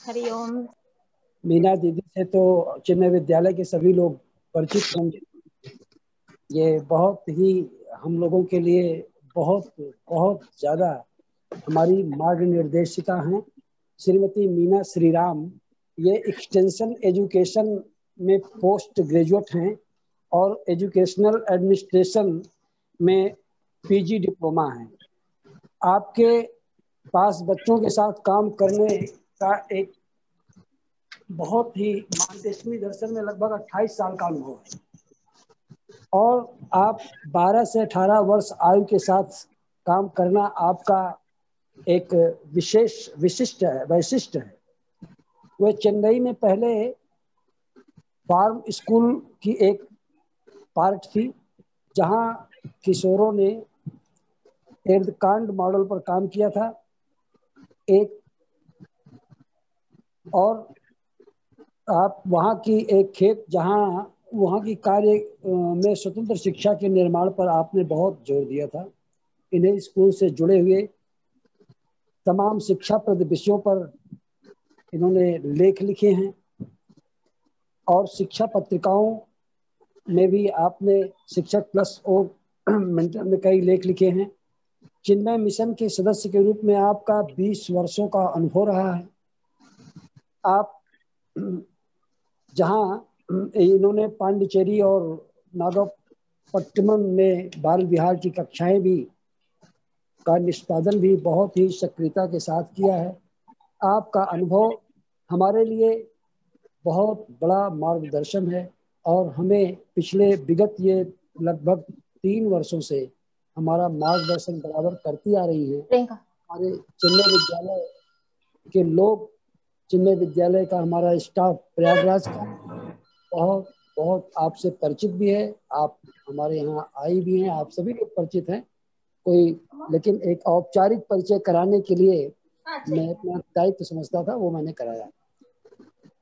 हरिओम। मीना दीदी से तो चिन्मय विद्यालय के सभी लोग परिचित होंगे। ये बहुत ही हम लोगों के लिए बहुत बहुत ज़्यादा हमारी मार्ग निर्देशिका हैं श्रीमती मीना श्रीराम। ये एक्सटेंशन एजुकेशन में पोस्ट ग्रेजुएट हैं और एजुकेशनल एडमिनिस्ट्रेशन में पीजी डिप्लोमा हैं। आपके पास बच्चों के साथ काम करने का एक बहुत ही मार्गदर्शनी दर्शन में लगभग 28 साल का अनुभव है और आप 12 से 18 वर्ष आयु के साथ काम करना आपका एक वैशिष्ट है। वह चेन्नई में पहले फार्म स्कूल की एक पार्ट थी जहां किशोरों ने एर्दकांड मॉडल पर काम किया था एक, और आप वहाँ की एक खेत जहाँ वहाँ की कार्य में स्वतंत्र शिक्षा के निर्माण पर आपने बहुत जोर दिया था। इन्हें स्कूल से जुड़े हुए तमाम शिक्षाप्रद विषयों पर इन्होंने लेख लिखे हैं और शिक्षा पत्रिकाओं में भी आपने शिक्षक प्लस और मेंटर में कई लेख लिखे हैं। चिन्मय मिशन के सदस्य के रूप में आपका 20 वर्षों का अनुभव रहा है। आप जहां इन्होंने पांडिचेरी और नागपट्टिनम में बाल विहार की कक्षाएं भी का निष्पादन भी बहुत ही सक्रियता के साथ किया है। आपका अनुभव हमारे लिए बहुत बड़ा मार्गदर्शन है और हमें पिछले विगत ये लगभग 3 वर्षों से हमारा मार्गदर्शन बराबर करती आ रही है। हमारे चिन्मय विद्यालय के लोग, चिन्मय विद्यालय का हमारा स्टाफ प्रयागराज का बहुत बहुत आपसे परिचित भी है। आप हमारे यहाँ आई भी हैं, आप सभी लोग परिचित हैं कोई, लेकिन एक औपचारिक परिचय कराने के लिए मैं अपना दायित्व समझता था, वो मैंने कराया।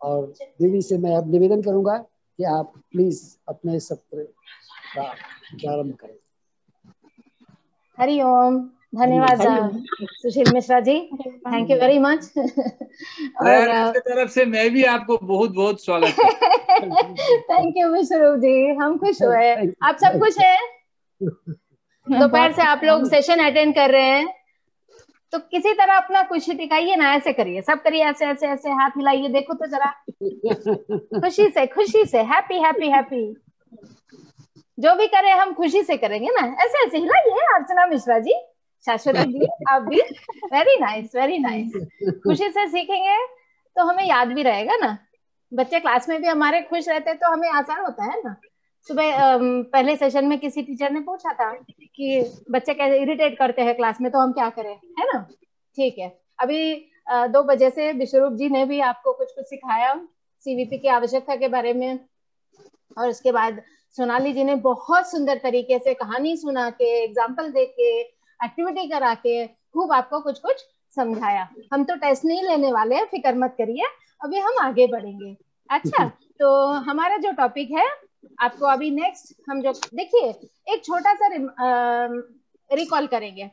और दीदी से मैं अब निवेदन करूंगा कि आप प्लीज अपने सत्र का प्रारंभ करें। हरिओम। धन्यवाद सुशील Mishra ji, thank you very much. और आपकी तरफ से मैं भी आपको बहुत बहुत स्वागत है। थैंक यू विश्वरूप जी, हम खुश हुए। आप सब खुश हैं? दोपहर से आप लोग सेशन अटेंड कर रहे हैं तो किसी तरह अपना खुशी दिखाइए ना, ऐसे करिए, सब करिए, ऐसे ऐसे ऐसे हाथ हिलाइए, देखो तो जरा खुशी से हैप्पी हैप्पी हैप्पी। जो भी करें हम खुशी से करेंगे ना, ऐसे ऐसे हिलाइए। अर्चना मिश्रा जी, शाश्वती जी, आप भी वेरी नाइस वेरी नाइस। खुशी से सीखेंगे तो हमें याद भी रहेगा ना। बच्चे क्लास में भी हमारे खुश रहते तो हमें आसान होता है ना। सुबह पहले सेशन में किसी टीचर ने पूछा था कि बच्चे कैसे इरिटेट करते हैं क्लास में, तो हम क्या करें, है ना। ठीक है, अभी 2 बजे से विश्वरूप जी ने भी आपको कुछ कुछ सिखाया सीवीपी की आवश्यकता के बारे में, और उसके बाद सोनाली जी ने बहुत सुंदर तरीके से कहानी सुना के, एग्जाम्पल दे के, एक्टिविटी करा के खूब आपको कुछ कुछ समझाया। हम तो टेस्ट नहीं लेने वाले हैं, फिक्र मत करिए, अभी हम आगे बढ़ेंगे। अच्छा, तो हमारा जो टॉपिक है आपको अभी नेक्स्ट हम जो देखिए एक छोटा सा रिकॉल करेंगे।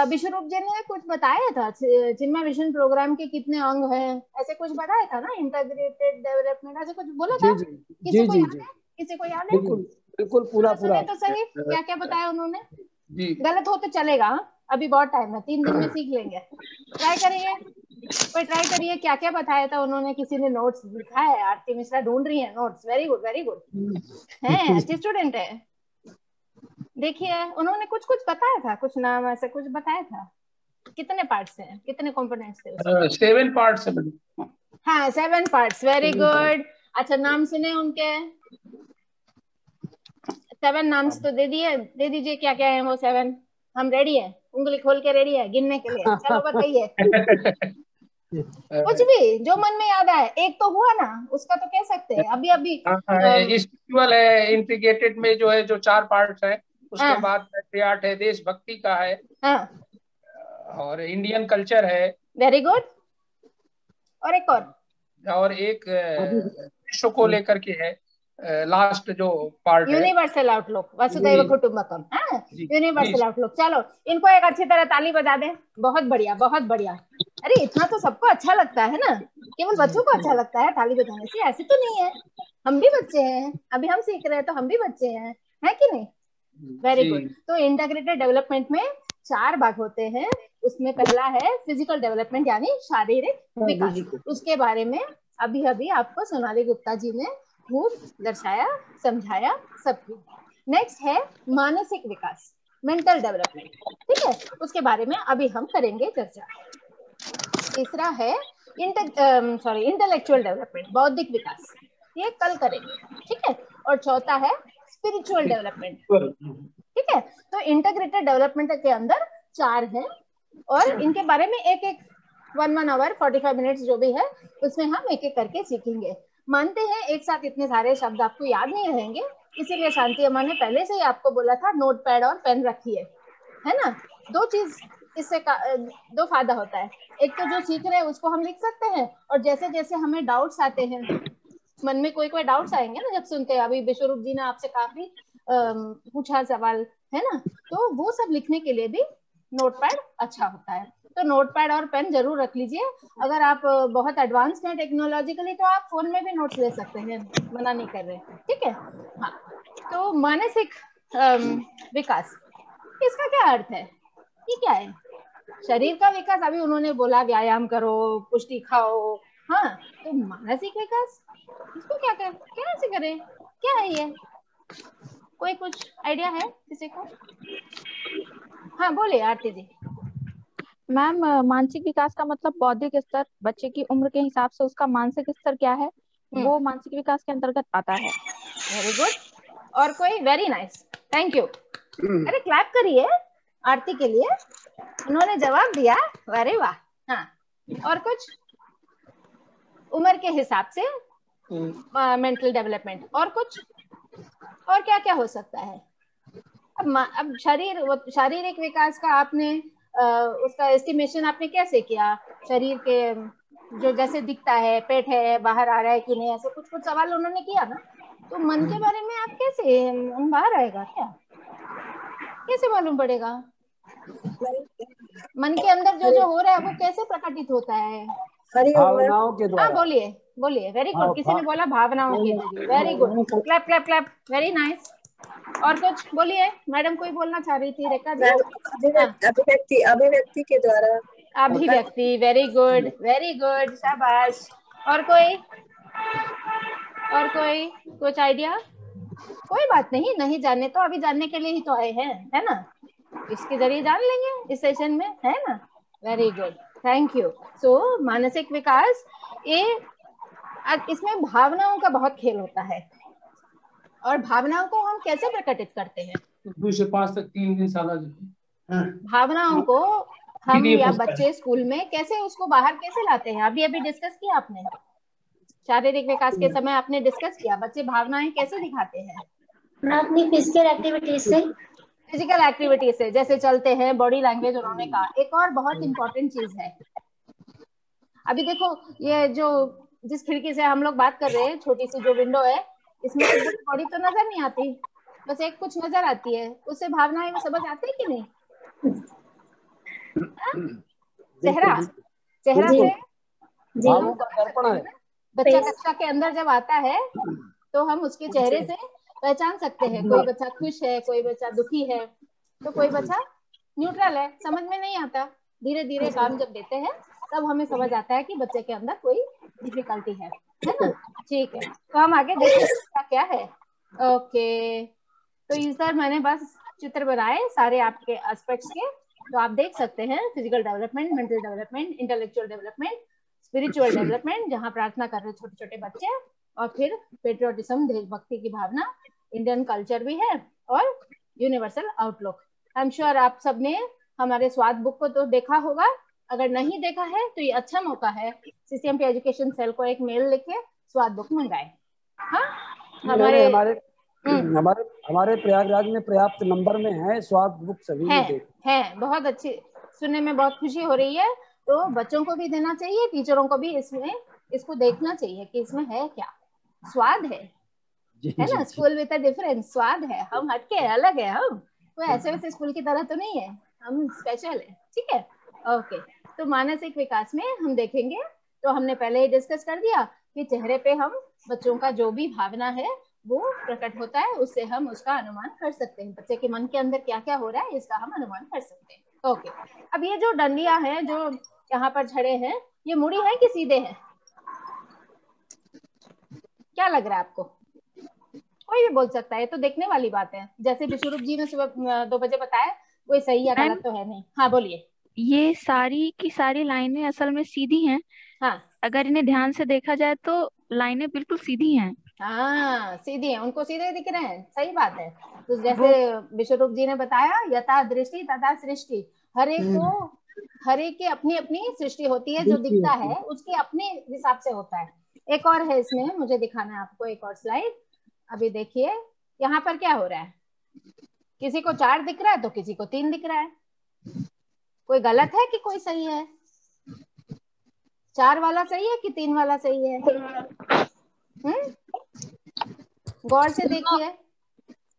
विश्वरूप जी ने कुछ बताया था चिन्मय मिशन प्रोग्राम के कितने अंग हैं, ऐसे कुछ बताया था ना, इंटीग्रेटेड डेवलपमेंट, ऐसे कुछ बोला था। किसी को याद है? किसी को याद है? बिल्कुल पूरा तो सही क्या क्या बताया उन्होंने? गलत हो तो चलेगा, अभी बहुत टाइम है, 3 दिन में सीख लेंगे। ट्राई करिए, कोई ट्राई करिए क्या क्या बताया था उन्होंने। किसी ने नोट्स लिखा है? आरती मिश्रा ढूंढ रही है notes, very good very good, है अच्छी स्टूडेंट है। देखिए उन्होंने कुछ कुछ बताया था, कुछ नाम ऐसे कुछ बताया था। कितने पार्ट्स हैं, कितने कंपोनेंट्स थे उसमें? 7 पार्ट्स है। हाँ 7 पार्ट्स, वेरी गुड। अच्छा, नाम सुने उनके? 7 नाम्स तो दे दीजिए क्या क्या है वो 7। हम रेडी है, उंगली खोल के रेडी है गिनने के लिए। चलो बताइए कुछ भी जो मन में याद आए। एक तो हुआ ना, उसका तो कह सकते हैं अभी अभी। स्पिरिचुअल है, इंटीग्रेटेड में जो है जो 4 पार्ट्स है, उसके बाद पैट्रियार्ट है, देशभक्ति का है, और इंडियन कल्चर है। Very good. और एक विश्व को लेकर के है, लास्ट जो पार्ट है, यूनिवर्सल आउटलुक, वसुधैव कुटुंबकम। Universal outlook. चलो इनको एक अच्छी तरह ताली बजा दें। बहुत बढ़िया बहुत बढ़िया। अरे इतना तो सबको अच्छा लगता है ना, केवल बच्चों को अच्छा लगता है ताली बजाने से, ऐसे तो नहीं है। हम भी बच्चे हैं, अभी हम सीख रहे हैं तो हम भी बच्चे हैं, है कि नहीं? Very good. तो इंटीग्रेटेड डेवलपमेंट में 4 भाग होते हैं। उसमें पहला है फिजिकल डेवलपमेंट यानी शारीरिक विकास। उसके बारे में अभी अभी आपको सोनाली गुप्ता जी ने खूब दर्शाया, समझाया सब कुछ। नेक्स्ट है मानसिक विकास, मेंटल डेवलपमेंट, ठीक है, उसके बारे में अभी हम करेंगे चर्चा। तीसरा है इंटेलेक्चुअल डेवलपमेंट, बौद्धिक विकास, ये कल करेंगे, ठीक है। और चौथा है स्पिरिचुअल डेवलपमेंट, ठीक है। तो इंटीग्रेटेड डेवलपमेंट के अंदर 4 हैं और इनके बारे में एक एक 1 आवर 45 मिनट्स जो भी है उसमें हम एक एक करके सीखेंगे। मानते हैं एक साथ इतने सारे शब्द आपको याद नहीं रहेंगे, इसीलिए शांति अम्मा ने पहले से ही आपको बोला था नोट पैड और पेन रखिए, है ना। 2 चीज इससे 2 फायदा होता है। एक तो जो सीख रहे हैं उसको हम लिख सकते हैं, और जैसे जैसे हमें डाउट्स आते हैं, मन में कोई कोई डाउट्स आएंगे ना जब सुनते हैं, अभी विश्वरूप जी ने आपसे काफी पूछा सवाल, है ना, तो वो सब लिखने के लिए भी नोटपैड अच्छा होता है। तो नोटपैड और पेन जरूर रख लीजिए। अगर आप बहुत एडवांस हैं टेक्नोलॉजिकली तो आप फोन में भी नोट्स ले सकते हैं, मना नहीं कर रहे, ठीक है। हाँ, तो मानसिक विकास, इसका क्या अर्थ है, ये क्या है? शरीर का विकास अभी उन्होंने बोला व्यायाम करो, पुष्टि खाओ, हाँ, तो मानसिक विकास इसको क्या कैसे करें, क्या है ये? कोई कुछ आइडिया है किसी को? हाँ बोले आरती जी। मैम, मानसिक विकास का मतलब बौद्धिक स्तर, बच्चे की उम्र के हिसाब से उसका मानसिक स्तर क्या है वो मानसिक विकास के अंतर्गत आता है। Very good. और कोई? Very nice, thank you. अरे क्लैप करिए आरती के लिए, उन्होंने जवाब दिया, अरे वाह। हाँ, और कुछ? उम्र के हिसाब से मेंटल डेवलपमेंट, और कुछ? और क्या क्या हो सकता है? अब शारीरिक विकास का आपने उसका एस्टिमेशन आपने कैसे किया? शरीर के जो जैसे दिखता है, पेट है, बाहर आ रहा है कि नहीं, ऐसे कुछ कुछ सवाल उन्होंने किया ना। तो मन के बारे में आप कैसे, बाहर आएगा क्या, कैसे मालूम पड़ेगा? मन के अंदर जो जो हो रहा है वो कैसे प्रकटित होता है? भावनाओं के द्वारा। हाँ बोलिए बोलिए, वेरी गुड। किसी ने बोला भावनाओं के जरिए, very good, clap clap clap, very nice. और कुछ बोलिए, मैडम कोई बोलना चाह रही थी, रेखा जी? अभिव्यक्ति के द्वारा। अभिव्यक्ति, वेरी गुड, शाबाश। और कोई कुछ आइडिया? कोई बात नहीं, नहीं जाने तो अभी जानने के लिए ही तो आए हैं, है ना, इसके जरिए जान लेंगे इस सेशन में, है ना। Very good, thank you. So मानसिक विकास, ये इसमें भावनाओं का बहुत खेल होता है। और भावनाओं को हम कैसे प्रकटित करते हैं? 2 से 5 तक 3 दिन साला भावनाओं को हम या बच्चे स्कूल में कैसे उसको बाहर कैसे लाते हैं? अभी अभी डिस्कस किया आपने, शारीरिक विकास के समय आपने डिस्कस किया, बच्चे भावनाएं कैसे दिखाते हैं? अपनी फिजिकल एक्टिविटी से, जैसे चलते हैं, बॉडी लैंग्वेज उन्होंने कहा। एक और बहुत इंपॉर्टेंट चीज है, अभी देखो ये जो जिस खिड़की से हम लोग बात कर रहे हैं, छोटी सी जो विंडो है, इसमें से पूरी बॉडी तो नजर नहीं आती, बस एक कुछ नजर आती है, उससे भावनाएं में समझ आती है कि नहीं? चेहरा से भावों का दर्पण है। बच्चा कक्षा के अंदर जब आता है तो हम उसके चेहरे से पहचान सकते हैं, कोई बच्चा खुश है, कोई बच्चा दुखी है, तो कोई बच्चा न्यूट्रल है, समझ में नहीं आता। धीरे धीरे काम जब देते हैं तब हमें समझ आता है कि बच्चे के अंदर कोई डिफिकल्टी है ना। ठीक है, तो हम आगे देखें क्या क्या है। ओके, तो इस बार मैंने बस चित्र बनाए सारे आपके एस्पेक्ट्स के, तो आप देख सकते हैं physical development, mental development, intellectual development, spiritual development जहाँ प्रार्थना कर रहे छोटे छोटे बच्चे, और फिर पेट्रियोटिज्म, देशभक्ति की भावना, इंडियन कल्चर भी है, और universal outlook. I am sure आप सबने हमारे स्वाद बुक को तो देखा होगा, अगर नहीं देखा है तो ये अच्छा मौका है, सीसीएमपी एजुकेशन सेल को एक मेल लिखे स्वाद बुक मंगाए। हाँ, हमारे प्रयागराज में पर्याप्त नंबर में है स्वाद बुक, सभी है बहुत अच्छी, सुनने में बहुत खुशी हो रही है। तो बच्चों को भी देना चाहिए, टीचरों को भी इसको देखना चाहिए कि इसमें है क्या, स्वाद है ना। स्कूल विद अ डिफरेंस, स्वाद है, हम हटके है, अलग है, हम कोई ऐसे वैसे स्कूल की तरह तो नहीं है, हम स्पेशल है, ठीक है। ओके, तो मानसिक विकास में हम देखेंगे, तो हमने पहले ही डिस्कस कर दिया कि चेहरे पे हम बच्चों का जो भी भावना है वो प्रकट होता है, उससे हम उसका अनुमान कर सकते हैं, बच्चे के मन के अंदर क्या क्या हो रहा है इसका हम अनुमान कर सकते हैं। ओके, अब ये जो डंडियां हैं जो यहाँ पर छड़े हैं, ये मुड़ी है कि सीधे हैं? क्या लग रहा है आपको? कोई भी बोल सकता है, तो देखने वाली बात है। जैसे विश्वरूप जी ने सुबह 2 बजे बताया, कोई सही या गलत तो है नहीं। हाँ बोलिए। ये सारी की सारी लाइनें असल में सीधी हैं। हाँ, अगर इन्हें ध्यान से देखा जाए तो लाइनें बिल्कुल सीधी हैं। हाँ सीधी है, उनको सीधे दिख रहे हैं, सही बात है। तो जैसे विश्वरूप जी ने बताया, यथा दृष्टि तथा सृष्टि, हर एक की अपनी अपनी सृष्टि होती है, जो दिखता है उसके अपने हिसाब से होता है। एक और है इसमें, मुझे दिखाना है आपको एक और स्लाइड। अभी देखिए यहाँ पर क्या हो रहा है, किसी को 4 दिख रहा है तो किसी को 3 दिख रहा है। कोई गलत है कि कोई सही है? 4 वाला सही है कि 3 वाला सही है? गौर से देखिए।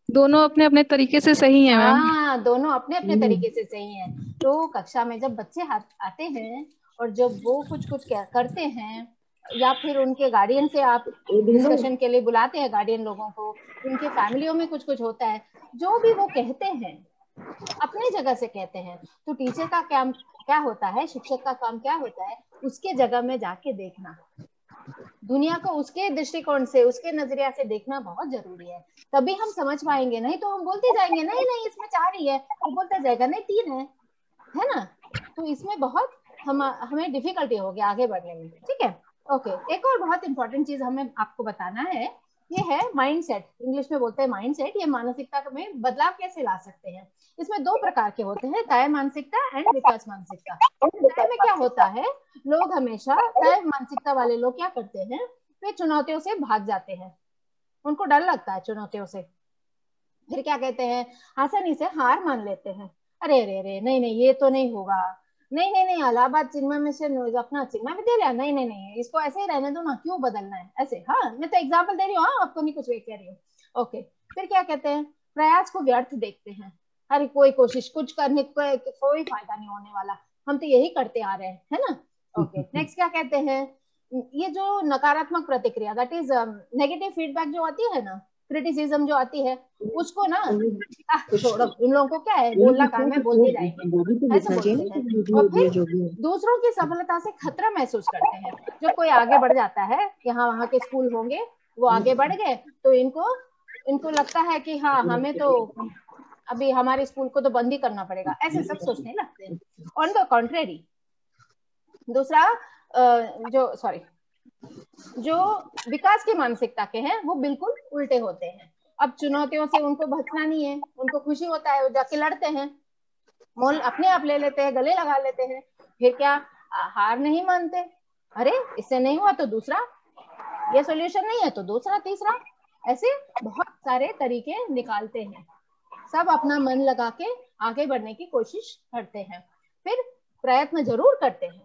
दोनों अपने अपने तरीके से सही है मैम। हाँ, दोनों अपने अपने तरीके से सही है। तो कक्षा में जब बच्चे आते हैं और जब वो कुछ करते हैं, या फिर उनके गार्डियन से आप डिस्कशन के लिए बुलाते हैं गार्डियन लोगों को, उनके फैमिलियों में कुछ होता है, जो भी वो कहते हैं अपनी जगह से कहते हैं, तो टीचर का काम क्या होता है, शिक्षक का काम क्या होता है, उसके जगह में जाके देखना, दुनिया को उसके दृष्टिकोण से, उसके नजरिया से देखना बहुत जरूरी है। तभी हम समझ पाएंगे, नहीं तो हम बोलते जाएंगे नहीं नहीं इसमें 4 ही है, वो बोलता जाएगा नहीं 3 है ना। तो इसमें बहुत हमें डिफिकल्टी होगी आगे बढ़ने में। ठीक है, ओके। एक और बहुत इंपॉर्टेंट चीज हमें आपको बताना है, ये है माइंडसेट। इंग्लिश में बोलते हैं माइंडसेट। ये मानसिकता में बदलाव कैसे ला सकते हैं। इसमें 2 प्रकार के होते हैं, तय मानसिकता एंड विकास मानसिकता। तय में क्या होता है, लोग हमेशा, तय मानसिकता वाले लोग क्या करते हैं, वे चुनौतियों से भाग जाते हैं, उनको डर लगता है चुनौतियों से। फिर क्या कहते हैं, आसानी से हार मान लेते हैं। अरे अरे अरे नहीं नहीं ये तो नहीं होगा, नहीं नहीं नहीं इलाहाबाद चिन्मय में से अपना चिन्मय विद्यालय, नहीं नहीं नहीं इसको ऐसे ही रहने दो ना, क्यों बदलना है ऐसे। हाँ मैं तो एग्जाम्पल दे रही हूँ, आपको नहीं कुछ कह रही हूँ। ओके, फिर क्या कहते हैं, प्रयास को व्यर्थ देखते हैं। अरे कोई कोशिश कुछ करने को कोई फायदा नहीं होने वाला, हम तो यही करते आ रहे हैं, है ना। ओके, नेक्स्ट क्या कहते हैं, ये जो नकारात्मक प्रतिक्रिया, दैट इज नेगेटिव फीडबैक जो आती है ना, क्रिटिसिज्म जो आती है, उसको ना छोड़ो, इन लोगों को क्या है, बोलना काम है, बोलते जाएंगे, ऐसे बोलते हैं। और फिर दूसरों की सफलता से खतरा महसूस करते हैं। जब कोई आगे बढ़ जाता है, यहाँ वहाँ के स्कूल होंगे, वो आगे बढ़ गए तो इनको लगता है कि हाँ हमें तो अभी हमारे स्कूल को तो बंद ही करना पड़ेगा, ऐसे सब सोचने लगते हैं। ऑन द कॉन्ट्रेरी, दूसरा जो विकास की मानसिकता के हैं वो बिल्कुल उल्टे होते हैं। अब चुनौतियों से उनको भटकना नहीं है, उनको खुशी होता है, वो जाके लड़ते हैं, मोल अपने आप ले लेते हैं, गले लगा लेते हैं। फिर क्या, हार नहीं मानते, अरे इससे नहीं हुआ तो दूसरा, ये सॉल्यूशन नहीं है तो दूसरा, तीसरा, ऐसे बहुत सारे तरीके निकालते हैं। सब अपना मन लगा के आगे बढ़ने की कोशिश करते हैं, फिर प्रयत्न जरूर करते हैं,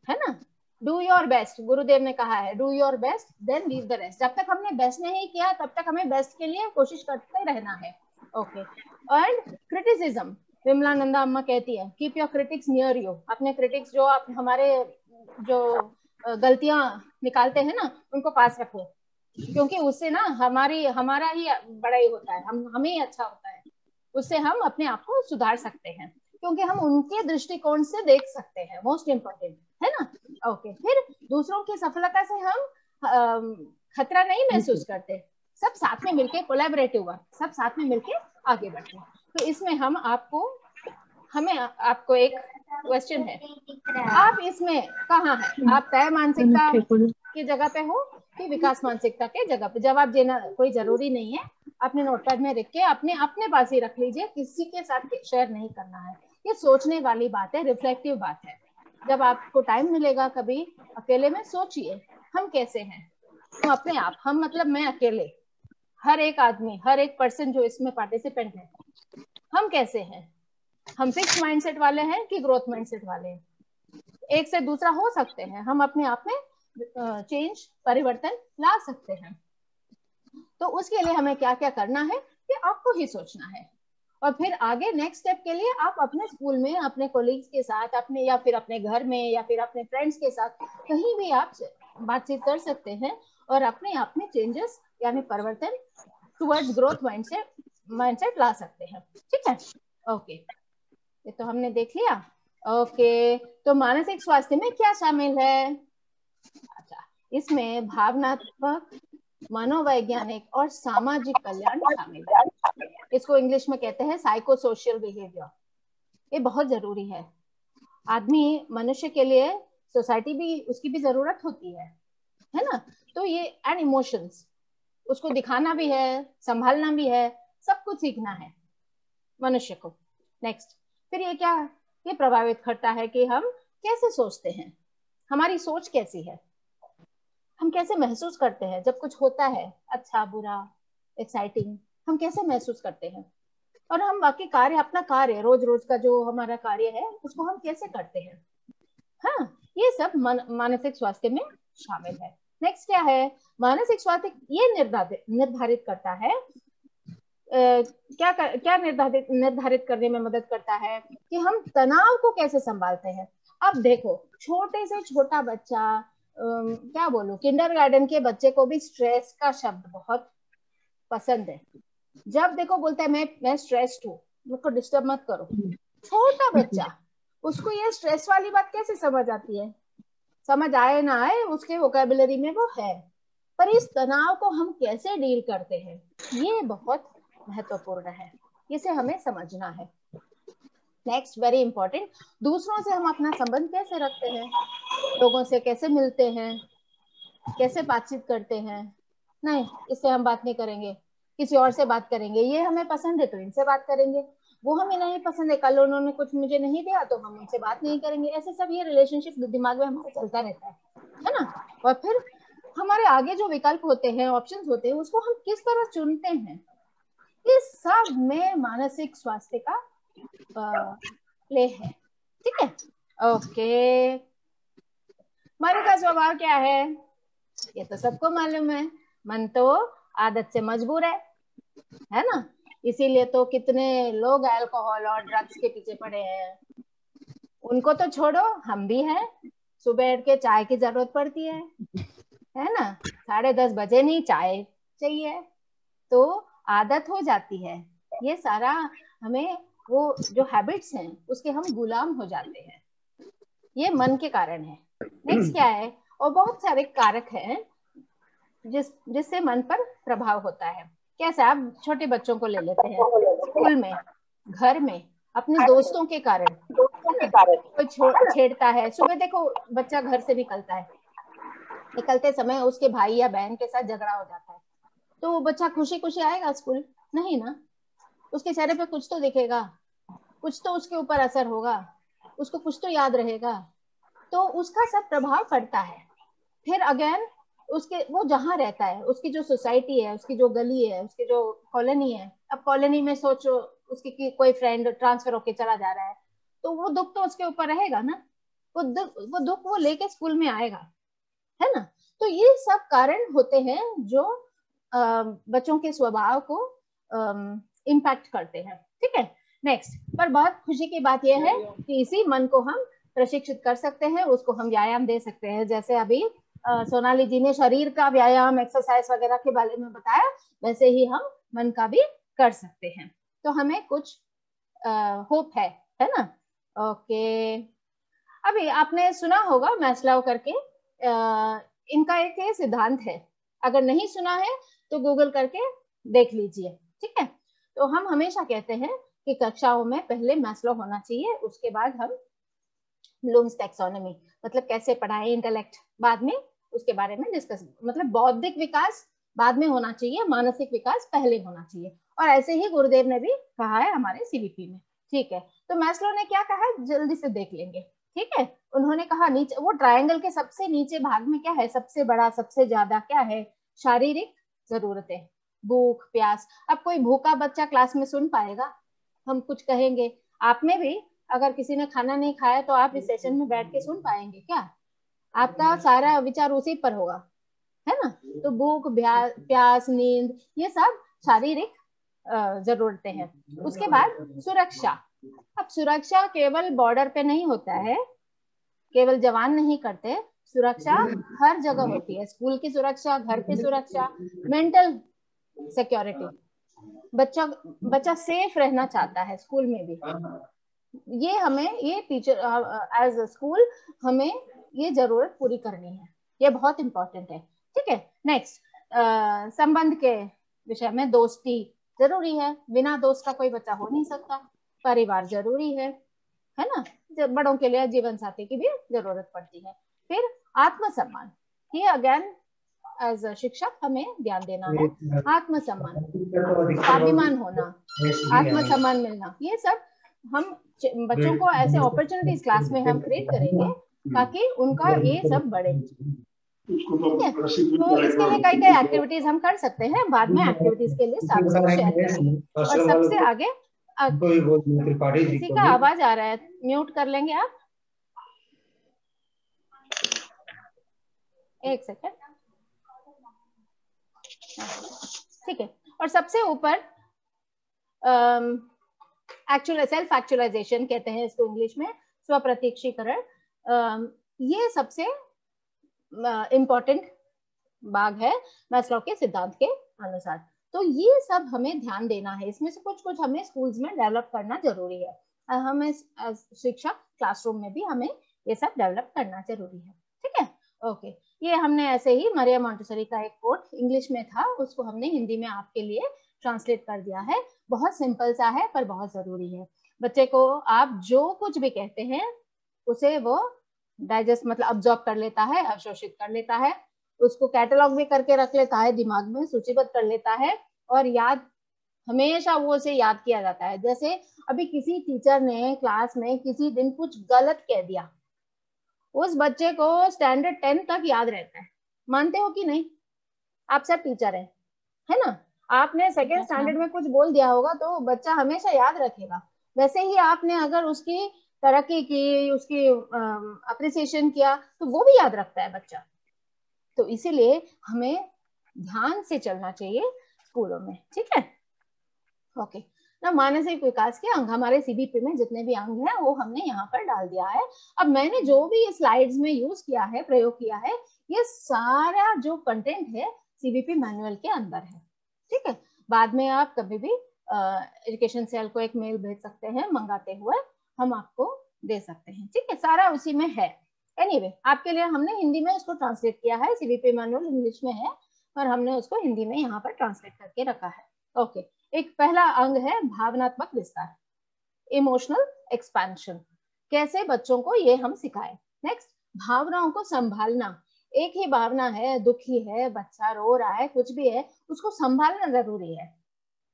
है ना। डू योर बेस्ट, गुरुदेव ने कहा है, do your best then leave the rest. जब तक हमने बेस्ट नहीं किया तब तक हमें बेस्ट के लिए कोशिश करते रहना है। ओके, एंड क्रिटिसिज्म, विमलानंदा अम्मा कहती है, keep your critics near you. अपने क्रिटिक्स जो आप हमारे जो गलतियां निकालते हैं ना, उनको पास रखो, क्योंकि उससे ना हमारा ही बड़ाई होता है, हमें ही अच्छा होता है, उससे हम अपने आप को सुधार सकते हैं, क्योंकि हम उनके दृष्टिकोण से देख सकते हैं, मोस्ट इम्पोर्टेंट, है ना। ओके, फिर दूसरों की सफलता से हम खतरा नहीं महसूस करते, सब साथ में मिलके कोलैबोरेटिव वर्क, सब साथ में मिलके आगे बढ़ते हैं। तो इसमें आपको एक क्वेश्चन है, आप इसमें कहाँ है, आप तय मानसिकता की जगह पे हो कि विकास मानसिकता के जगह पे? जवाब देना कोई जरूरी नहीं है, अपने नोटपैड में लिख के अपने पास ही रख लीजिए, किसी के साथ शेयर नहीं करना है। ये सोचने वाली बात है, रिफ्लेक्टिव बात है। जब आपको टाइम मिलेगा कभी अकेले में सोचिए, हम कैसे हैं, तो अपने आप, हम मतलब मैं अकेले, हर एक आदमी, हर एक पर्सन जो इसमें पार्टिसिपेंट है, हम कैसे हैं, हम फिक्स माइंडसेट वाले हैं कि ग्रोथ माइंडसेट वाले हैं। एक से दूसरा हो सकते हैं, हम अपने आप में चेंज, परिवर्तन ला सकते हैं। तो उसके लिए हमें क्या क्या करना है, ये आपको ही सोचना है। और फिर आगे नेक्स्ट स्टेप के लिए आप अपने स्कूल में अपने कोलीग्स के साथ, अपने या फिर अपने घर में या फिर अपने फ्रेंड्स के साथ कहीं भी आप बातचीत कर सकते हैं और अपने आप में चेंजेस यानी परिवर्तन टुवर्ड्स ग्रोथ माइंडसेट ला सकते हैं। ठीक है, ओके, ये तो हमने देख लिया। ओके, तो मानसिक स्वास्थ्य में क्या शामिल है? अच्छा, इसमें भावनात्मक, मनोवैज्ञानिक और सामाजिक कल्याण शामिल है। इसको इंग्लिश में कहते हैं साइको सोशल बिहेवियर। ये बहुत जरूरी है। आदमी, मनुष्य के लिए सोसाइटी भी, उसकी भी जरूरत होती है ना। तो ये एंड इमोशंस, उसको दिखाना भी है, संभालना भी है, सब कुछ सीखना है मनुष्य को। नेक्स्ट, फिर ये क्या, ये प्रभावित करता है कि हम कैसे सोचते हैं, हमारी सोच कैसी है, हम कैसे महसूस करते हैं जब कुछ होता है, अच्छा बुरा एक्साइटिंग, हम कैसे महसूस करते हैं, और हम बाकी कार्य, अपना कार्य रोज रोज का जो हमारा कार्य है उसको हम कैसे करते हैं। हाँ, ये सब मानसिक स्वास्थ्य में शामिल है। नेक्स्ट क्या है, मानसिक स्वास्थ्य ये निर्धारित करता है, क्या निर्धारित करने में मदद करता है कि हम तनाव को कैसे संभालते हैं। अब देखो, छोटे से छोटा बच्चा, क्या बोलूं, किंडरगार्टन के बच्चे को भी स्ट्रेस का शब्द बहुत पसंद है। जब देखो बोलता है मैं स्ट्रेस्ड हूँ, मुझको डिस्टर्ब मत करो। छोटा बच्चा, उसको ये स्ट्रेस वाली बात कैसे समझ आती है? समझ आए ना आए, उसके वोकैबुलरी में वो है, पर इस तनाव को हम कैसे डील करते हैं ये बहुत महत्वपूर्ण है, इसे हमें समझना है। नेक्स्ट, वेरी इंपॉर्टेंट, दूसरों से हम अपना संबंध कैसे रखते हैं, लोगों से कैसे मिलते हैं, कैसे बातचीत करते हैं। नहीं, इससे हम बात नहीं करेंगे, किसी और से बात करेंगे, ये हमें पसंद है तो इनसे बात करेंगे, वो हमें नहीं पसंद है, कल उन्होंने कुछ मुझे नहीं दिया तो हम उनसे बात नहीं करेंगे। ऐसे सब ये रिलेशनशिप दिमाग में हमारे चलता रहता है ना। और फिर हमारे आगे जो विकल्प होते हैं, ऑप्शंस होते हैं, उसको हम किस तरह चुनते हैं, इस सब में मानसिक स्वास्थ्य का प्ले है। ठीक है, ओके। मन का स्वभाव क्या है, ये तो सबको मालूम है। मन तो आदत से मजबूर है ना, इसीलिए तो कितने लोग अल्कोहल और ड्रग्स के पीछे पड़े हैं। उनको तो छोड़ो, हम भी हैं, सुबह उठ के चाय की जरूरत पड़ती है ना, 10:30 बजे नहीं चाय चाहिए, तो आदत हो जाती है। ये सारा हमें, वो जो हैबिट्स हैं उसके हम गुलाम हो जाते हैं, ये मन के कारण है। नेक्स्ट क्या है, और बहुत सारे कारक हैं जिससे मन पर प्रभाव होता है। कैसे, आप छोटे बच्चों को ले लेते हैं, स्कूल में, घर में, अपने दोस्तों के कारण, कोई छेड़ता है। सुबह देखो, बच्चा घर से निकलता है, निकलते समय उसके भाई या बहन के साथ झगड़ा हो जाता है, तो वो बच्चा खुशी खुशी आएगा स्कूल? नहीं ना, उसके चेहरे पे कुछ तो दिखेगा, कुछ तो उसके ऊपर असर होगा, उसको कुछ तो याद रहेगा, तो उसका सब प्रभाव पड़ता है। फिर अगेन उसके, वो जहाँ रहता है, उसकी जो सोसाइटी है, उसकी जो गली है, उसकी जो कॉलोनी है, अब कॉलोनी में सोचो उसकी कोई फ्रेंड ट्रांसफर होके चला जा रहा है, तो वो दुख तो उसके ऊपर रहेगा ना, वो दुख वो लेके स्कूल में आएगा, है ना। तो ये सब कारण होते हैं जो बच्चों के स्वभाव को इम्पैक्ट करते हैं। ठीक है, नेक्स्ट, पर बहुत खुशी की बात यह है कि इसी मन को हम प्रशिक्षित कर सकते हैं, उसको हम व्यायाम दे सकते हैं। जैसे अभी सोनाली जी ने शरीर का व्यायाम, एक्सरसाइज वगैरह के बारे में बताया, वैसे ही हम मन का भी कर सकते हैं। तो हमें कुछ होप है ना। ओके, अभी आपने सुना होगा मैस्लोव करके, इनका एक सिद्धांत है, अगर नहीं सुना है तो गूगल करके देख लीजिए। ठीक है, तो हम हमेशा कहते हैं कि कक्षाओं में पहले मैस्लोव होना चाहिए, उसके बाद हम ब्लूम्स टैक्सोनॉमी, मतलब कैसे पढ़ाएं इंटेलेक्ट, बाद में उसके बारे में डिस्कस, मतलब बौद्धिक विकास बाद में होना चाहिए, मानसिक विकास पहले होना चाहिए। और ऐसे ही गुरुदेव ने भी कहा है हमारे सीवीपी में। ठीक है, तो मैस्लो ने क्या कहा, जल्दी से देख लेंगे। ठीक है, उन्होंने कहा नीचे, वो ट्रायंगल के सबसे नीचे भाग में क्या है, सबसे बड़ा, सबसे ज्यादा क्या है, शारीरिक जरूरतें, भूख प्यास। अब कोई भूखा बच्चा क्लास में सुन पाएगा? हम कुछ कहेंगे, आप में भी अगर किसी ने खाना नहीं खाया तो आप इस सेशन में बैठ के सुन पाएंगे क्या? आपका सारा विचार उसी पर होगा, है ना। तो भूख प्यास नींद, ये सब शारीरिक जरूरतें हैं। उसके बाद सुरक्षा। अब सुरक्षा केवल बॉर्डर पे नहीं होता है, केवल जवान नहीं करते, सुरक्षा हर जगह होती है। स्कूल की सुरक्षा, घर की सुरक्षा, मेंटल सिक्योरिटी। बच्चा सेफ रहना चाहता है स्कूल में भी। ये हमें, ये टीचर एज अ स्कूल हमें ये जरूरत पूरी करनी है, ये बहुत इंपॉर्टेंट है। ठीक है, नेक्स्ट संबंध के विषय में दोस्ती जरूरी है, बिना दोस्त का कोई बच्चा हो नहीं सकता। परिवार जरूरी है ना, बड़ों के लिए जीवन साथी की भी जरूरत पड़ती है। फिर आत्मसम्मान, ये अगेन एज अ शिक्षक हमें ध्यान देना है। आत्मसम्मान, स्वाभिमान होना, आत्मसम्मान मिलना, ये सब हम बच्चों को ऐसे अपॉर्चुनिटीज क्लास में हम क्रिएट करेंगे ताकि उनका ये सब बढ़े। ठीक है, तो इसके लिए कई कई एक्टिविटीज हम कर सकते हैं, बाद में एक्टिविटीज के लिए साथ साथ शेयर करेंगे। और सबसे आगे किसी का आवाज आ रहा है, म्यूट कर लेंगे आप, एक सेकंड। ठीक है, और सबसे ऊपर एक्चुअल सेल्फ एक्चुअलाइजेशन कहते हैं इसको इंग्लिश में, स्वप्रत्यक्षीकरण। ये सबसे इम्पोर्टेंट भाग है मैस्लो के सिद्धांत के अनुसार। तो ये सब हमें ध्यान देना है, इसमें से कुछ कुछ हमें स्कूल्स में डेवलप करना जरूरी है। हमें शिक्षक क्लासरूम में भी हमें ये सब डेवलप करना जरूरी है। ठीक है, ओके। ये हमने ऐसे ही मरिया मॉन्टेसरी का एक कोट इंग्लिश में था, उसको हमने हिंदी में आपके लिए ट्रांसलेट कर दिया है। बहुत सिंपल सा है पर बहुत जरूरी है। बच्चे को आप जो कुछ भी कहते हैं उसे वो डाइजेस्ट मतलब अब्जॉर्ब कर लेता है, अवशोषित कर लेता है, उसको कैटलॉग भी करके रख लेता है, दिमाग में सूचीबद्ध कर लेता है, और याद हमेशा वो उसे याद किया जाता है। जैसे अभी किसी टीचर ने क्लास में किसी दिन कुछ गलत कह दिया, उस बच्चे को स्टैंडर्ड 10 तक याद रहता है। मानते हो कि नहीं? आप सब टीचर हैं, है ना? आपने सेकेंड स्टैंडर्ड में कुछ बोल दिया होगा तो बच्चा हमेशा याद रखेगा। वैसे ही आपने अगर उसकी तरक्की की, उसकी अप्रिसिएशन किया तो वो भी याद रखता है बच्चा। तो इसीलिए हमें ध्यान से चलना चाहिए स्कूलों में। ठीक है, ओके ना। मानसिक विकास के अंग हमारे सीबीपी में जितने भी अंग हैं वो हमने यहाँ पर डाल दिया है। अब मैंने जो भी स्लाइड्स में यूज किया है, प्रयोग किया है, ये सारा जो कंटेंट है सीबीपी मैनुअल के अंदर है। ठीक है, बाद में आप कभी भी एजुकेशन सेल को एक मेल भेज सकते हैं मंगाते हुए, हम आपको दे सकते हैं। ठीक है, सारा उसी में है। एनीवे, आपके लिए हमने हिंदी में उसको ट्रांसलेट किया है। सीबीपी मैनुअल इंग्लिश में है और हमने उसको हिंदी में यहाँ पर ट्रांसलेट करके रखा है। ओके, एक पहला अंग है भावनात्मक विस्तार, इमोशनल एक्सपेंशन। कैसे बच्चों को ये हम सिखाएं। नेक्स्ट, भावनाओं को संभालना। एक ही भावना है, दुखी है, बच्चा रो रहा है, कुछ भी है, उसको संभालना जरूरी है।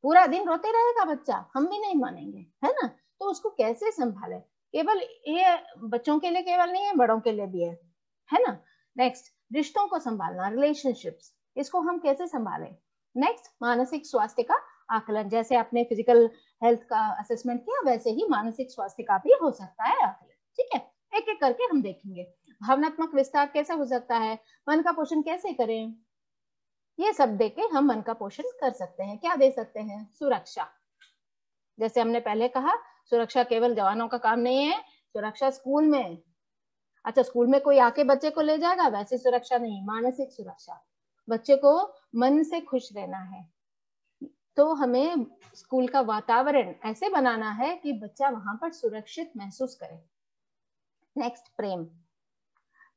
पूरा दिन रोते रहेगा बच्चा, हम भी नहीं मानेंगे, है ना? तो उसको कैसे संभाले, केवल ये बच्चों के लिए केवल नहीं है, बड़ों के लिए भी है ना? नेक्स्ट, रिश्तों को संभालना, रिलेशनशिप्स, इसको हम कैसे संभालें। नेक्स्ट, मानसिक स्वास्थ्य का आकलन। जैसे आपने फिजिकल हेल्थ का असेसमेंट किया, वैसे ही मानसिक स्वास्थ्य का भी हो सकता है आकलन। ठीक है, एक एक करके हम देखेंगे। भावनात्मक विस्तार कैसे हो सकता है, मन का पोषण कैसे करें, ये सब देके हम मन का पोषण कर सकते हैं। क्या दे सकते हैं? सुरक्षा। जैसे हमने पहले कहा, सुरक्षा केवल जवानों का काम नहीं है, सुरक्षा स्कूल में। अच्छा, स्कूल में कोई आके बच्चे को ले जाएगा, वैसी सुरक्षा नहीं। मानसिक सुरक्षा, बच्चे को मन से खुश रहना है, तो हमें स्कूल का वातावरण ऐसे बनाना है कि बच्चा वहां पर सुरक्षित महसूस करे। नेक्स्ट, प्रेम।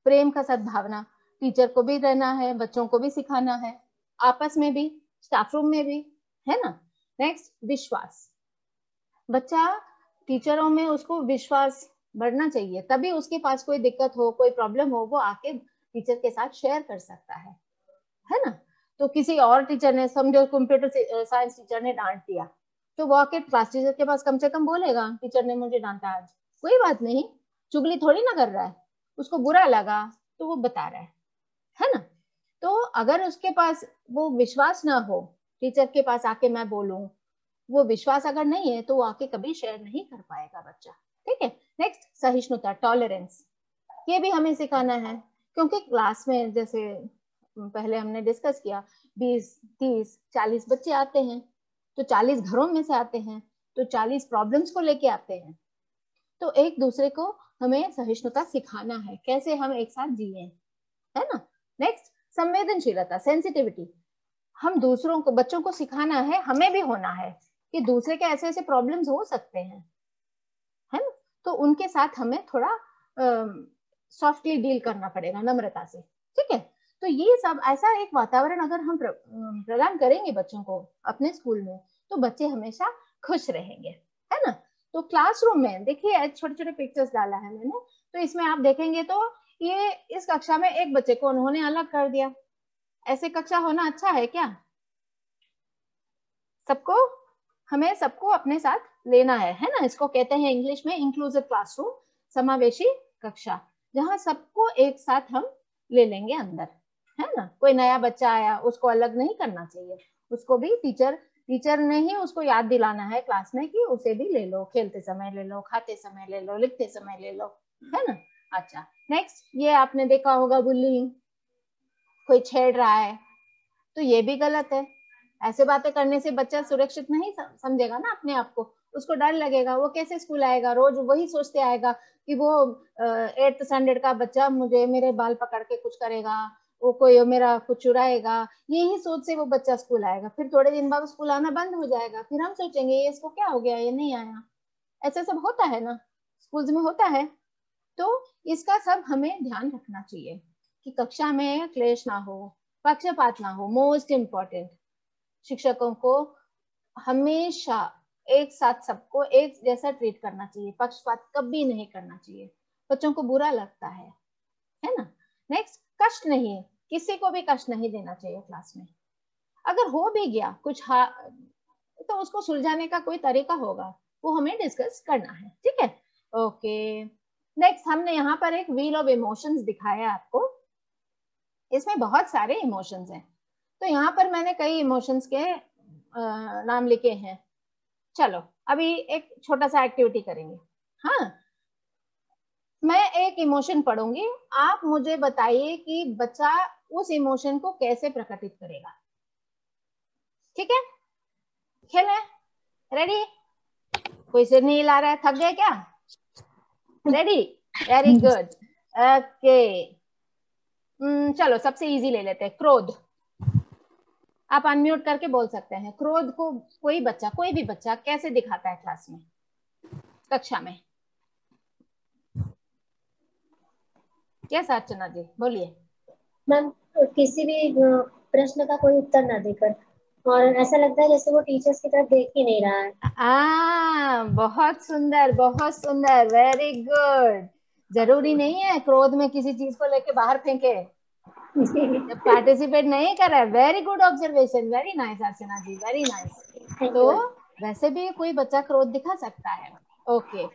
प्रेम का सद्भावना, टीचर को भी रहना है, बच्चों को भी सिखाना है, आपस में भी, स्टाफ रूम में भी, है ना? नेक्स्ट, विश्वास। बच्चा, टीचरों में उसको विश्वास बढ़ना चाहिए, तभी उसके पास कोई दिक्कत हो, कोई प्रॉब्लम हो, वो आके टीचर के साथ शेयर कर सकता है ना? तो किसी और टीचर ने, समझो कंप्यूटर साइंस टीचर ने डांट दिया, तो वो आके क्लास टीचर के पास कम से कम बोलेगा, टीचर ने मुझे डांटा आज। कोई बात नहीं, चुगली थोड़ी ना कर रहा है, उसको बुरा लगा तो वो बता रहा है ना? तो अगर उसके पास वो विश्वास ना हो, टीचर के पास आके मैं बोलूं, वो विश्वास अगर नहीं है तो वो आके कभी शेयर नहीं कर पाएगा बच्चा। ठीक है, नेक्स्ट, सहिष्णुता, टॉलरेंस, ये भी हमें सिखाना है, क्योंकि क्लास में जैसे पहले हमने डिस्कस किया 20, 30, 40 बच्चे आते हैं, तो 40 घरों में से आते हैं, तो 40 प्रॉब्लम्स को लेके आते हैं। तो एक दूसरे को हमें सहिष्णुता सिखाना है, कैसे हम एक साथ जिए, है ना। नेक्स्ट, संवेदनशीलता, सेंसिटिविटी। हम दूसरों को, बच्चों को सिखाना है, हमें भी होना है कि दूसरे के ऐसे ऐसे प्रॉब्लम्स हो सकते हैं, है ना। तो उनके साथ हमें थोड़ा सॉफ्टली डील करना पड़ेगा, नम्रता से, ठीक है। तो ये सब ऐसा एक वातावरण अगर हम प्रदान करेंगे बच्चों को अपने स्कूल में, तो बच्चे हमेशा खुश रहेंगे, है ना। तो क्लासरूम में देखिए छोटे छोटे पिक्चर्स डाला है मैंने, तो इसमें आप देखेंगे तो ये इस कक्षा में एक बच्चे को उन्होंने अलग कर दिया। ऐसे कक्षा होना अच्छा है क्या? सबको, हमें सबको अपने साथ लेना है ना। इसको कहते हैं इंग्लिश में इंक्लूसिव क्लासरूम, समावेशी कक्षा, जहां सबको एक साथ हम ले लेंगे अंदर, है ना। कोई नया बच्चा आया, उसको अलग नहीं करना चाहिए, उसको भी टीचर ने ही उसको याद दिलाना है क्लास में कि उसे भी ले लो, खेलते समय ले लो, खाते समय ले लो, लिखते समय ले लो, है ना। अच्छा, नेक्स्ट, ये आपने देखा होगा बुलिंग, कोई छेड़ रहा है, तो ये भी गलत है। ऐसे बातें करने से बच्चा सुरक्षित नहीं समझेगा ना अपने आप को, उसको डर लगेगा, वो कैसे स्कूल आएगा, रोज वही सोचते आएगा कि वो 8th स्टैंडर्ड का बच्चा मुझे मेरे बाल पकड़ के कुछ करेगा, वो कोई मेरा कुछ चुराएगा, यही सोच से वो बच्चा स्कूल आएगा। फिर थोड़े दिन बाद स्कूल आना बंद हो जाएगा, फिर हम सोचेंगे ये इसको क्या हो गया, ये नहीं आया। ऐसा सब होता है ना, स्कूल में होता है। तो इसका सब हमें ध्यान रखना चाहिए कि कक्षा में क्लेश ना हो, पक्षपात ना हो। मोस्ट इम्पोर्टेंट, शिक्षकों को हमेशा एक साथ सबको एक जैसा ट्रीट करना चाहिए, पक्षपात कभी नहीं करना चाहिए, बच्चों को बुरा लगता है ना। नेक्स्ट, कष्ट नहीं, किसी को भी कष्ट नहीं देना चाहिए क्लास में। अगर हो भी गया कुछ तो उसको सुलझाने का कोई तरीका होगा, वो हमें डिस्कस करना है, ठीक है। ओके, नेक्स्ट, हमने यहाँ पर एक व्हील ऑफ इमोशंस दिखाया आपको, इसमें बहुत सारे इमोशंस हैं। तो यहाँ पर मैंने कई इमोशंस के नाम लिखे हैं। चलो अभी एक छोटा सा एक्टिविटी करेंगे। हाँ, मैं एक इमोशन पढ़ूंगी, आप मुझे बताइए कि बच्चा उस इमोशन को कैसे प्रकटित करेगा, ठीक है। खेलें, रेडी? कोई सिर नहीं हिला रहा है, थक गए क्या? Ready, very good, okay. चलो सबसे इजी ले लेते हैं, क्रोध। आप अनम्यूट करके बोल सकते हैं। क्रोध को कोई बच्चा, कोई भी बच्चा कैसे दिखाता है क्लास में, कक्षा में? यस अर्चना जी, बोलिए। मैम, किसी भी प्रश्न का कोई उत्तर ना देकर, और ऐसा लगता है जैसे वो टीचर्स की तरफ देख ही नहीं रहा है। बहुत सुंदर, बहुत सुंदर, वेरी गुड। जरूरी नहीं है क्रोध में किसी चीज को लेके बाहर फेंके, पार्टिसिपेट नहीं कर रहा है। Very good observation, very nice Archana ji, very nice. तो वैसे भी कोई बच्चा क्रोध दिखा सकता है। Okay,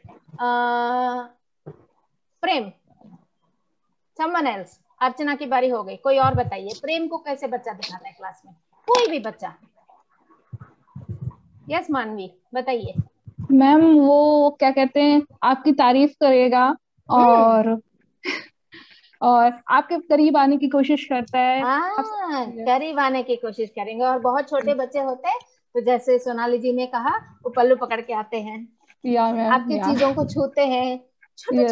Prem, someone else. Archana की बारी हो गई, कोई और बताइए, प्रेम को कैसे बच्चा दिखाता है क्लास में, कोई भी बच्चा। यस मानवी, बताइए। मैम वो क्या कहते हैं, आपकी तारीफ करेगा और आपके करीब आने की कोशिश करता है। करीब आने की कोशिश करेंगे। और बहुत छोटे बच्चे होते हैं तो जैसे सोनाली जी ने कहा, वो पल्लू पकड़ के आते हैं, आपकी चीजों को छूते हैं, छोटी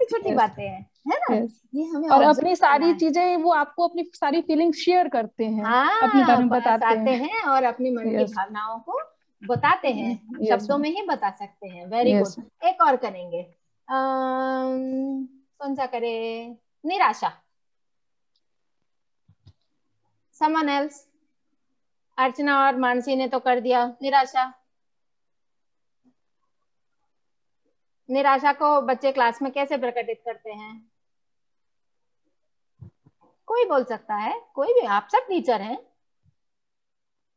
छोटी बातें हैं, है ना। ये हमें और अपनी सारी चीजें, वो आपको अपनी सारी फीलिंग्स शेयर करते हैं, अपने बारे में बताते हैं और अपनी मन की भावनाओं को बताते हैं, शब्दों में ही बता सकते हैं। Very good. एक और करेंगे, कौन सा करे? निराशा, समवन एल्स। अर्चना और मानसी ने तो कर दिया निराशा। निराशा को बच्चे क्लास में कैसे प्रकटित करते हैं? कोई बोल सकता है, कोई भी। आप सब टीचर हैं,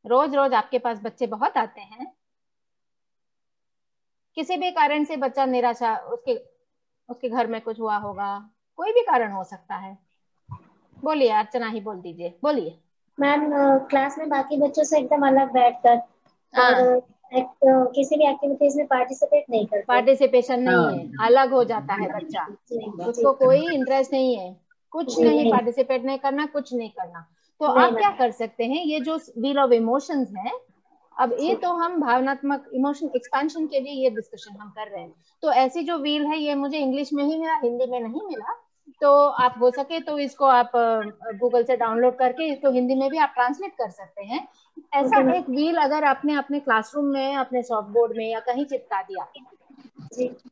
रोज रोज आपके पास बच्चे बहुत आते हैं। किसी भी कारण से बच्चा निराशा, उसके घर में कुछ हुआ होगा, कोई भी कारण हो सकता है। बोलिए, अर्चना ही बोल दीजिए, बोलिए। मैम, क्लास में बाकी बच्चों से एकदम अलग बैठकर और किसी भी एक्टिविटीज में पार्टिसिपेट नहीं करते। पार्टिसिपेशन नहीं है, अलग हो जाता है बच्चा, उसको कोई इंटरेस्ट नहीं है, कुछ नहीं, पार्टिसिपेट नहीं करना, कुछ नहीं करना। तो आप क्या कर सकते हैं, ये जो व्हील ऑफ इमोशंस है, अब ये तो हम भावनात्मक इमोशन एक्सपेंशन के लिए ये डिस्कशन हम कर रहे हैं। तो ऐसी जो व्हील है ये मुझे इंग्लिश में ही मिला, हिंदी में नहीं मिला, तो आप हो सके तो इसको आप गूगल से डाउनलोड करके इसको हिंदी में भी आप ट्रांसलेट कर सकते हैं। ऐसा एक व्हील अगर आपने अपने क्लासरूम में, अपने सॉफ्ट बोर्ड में या कहीं चिपका दिया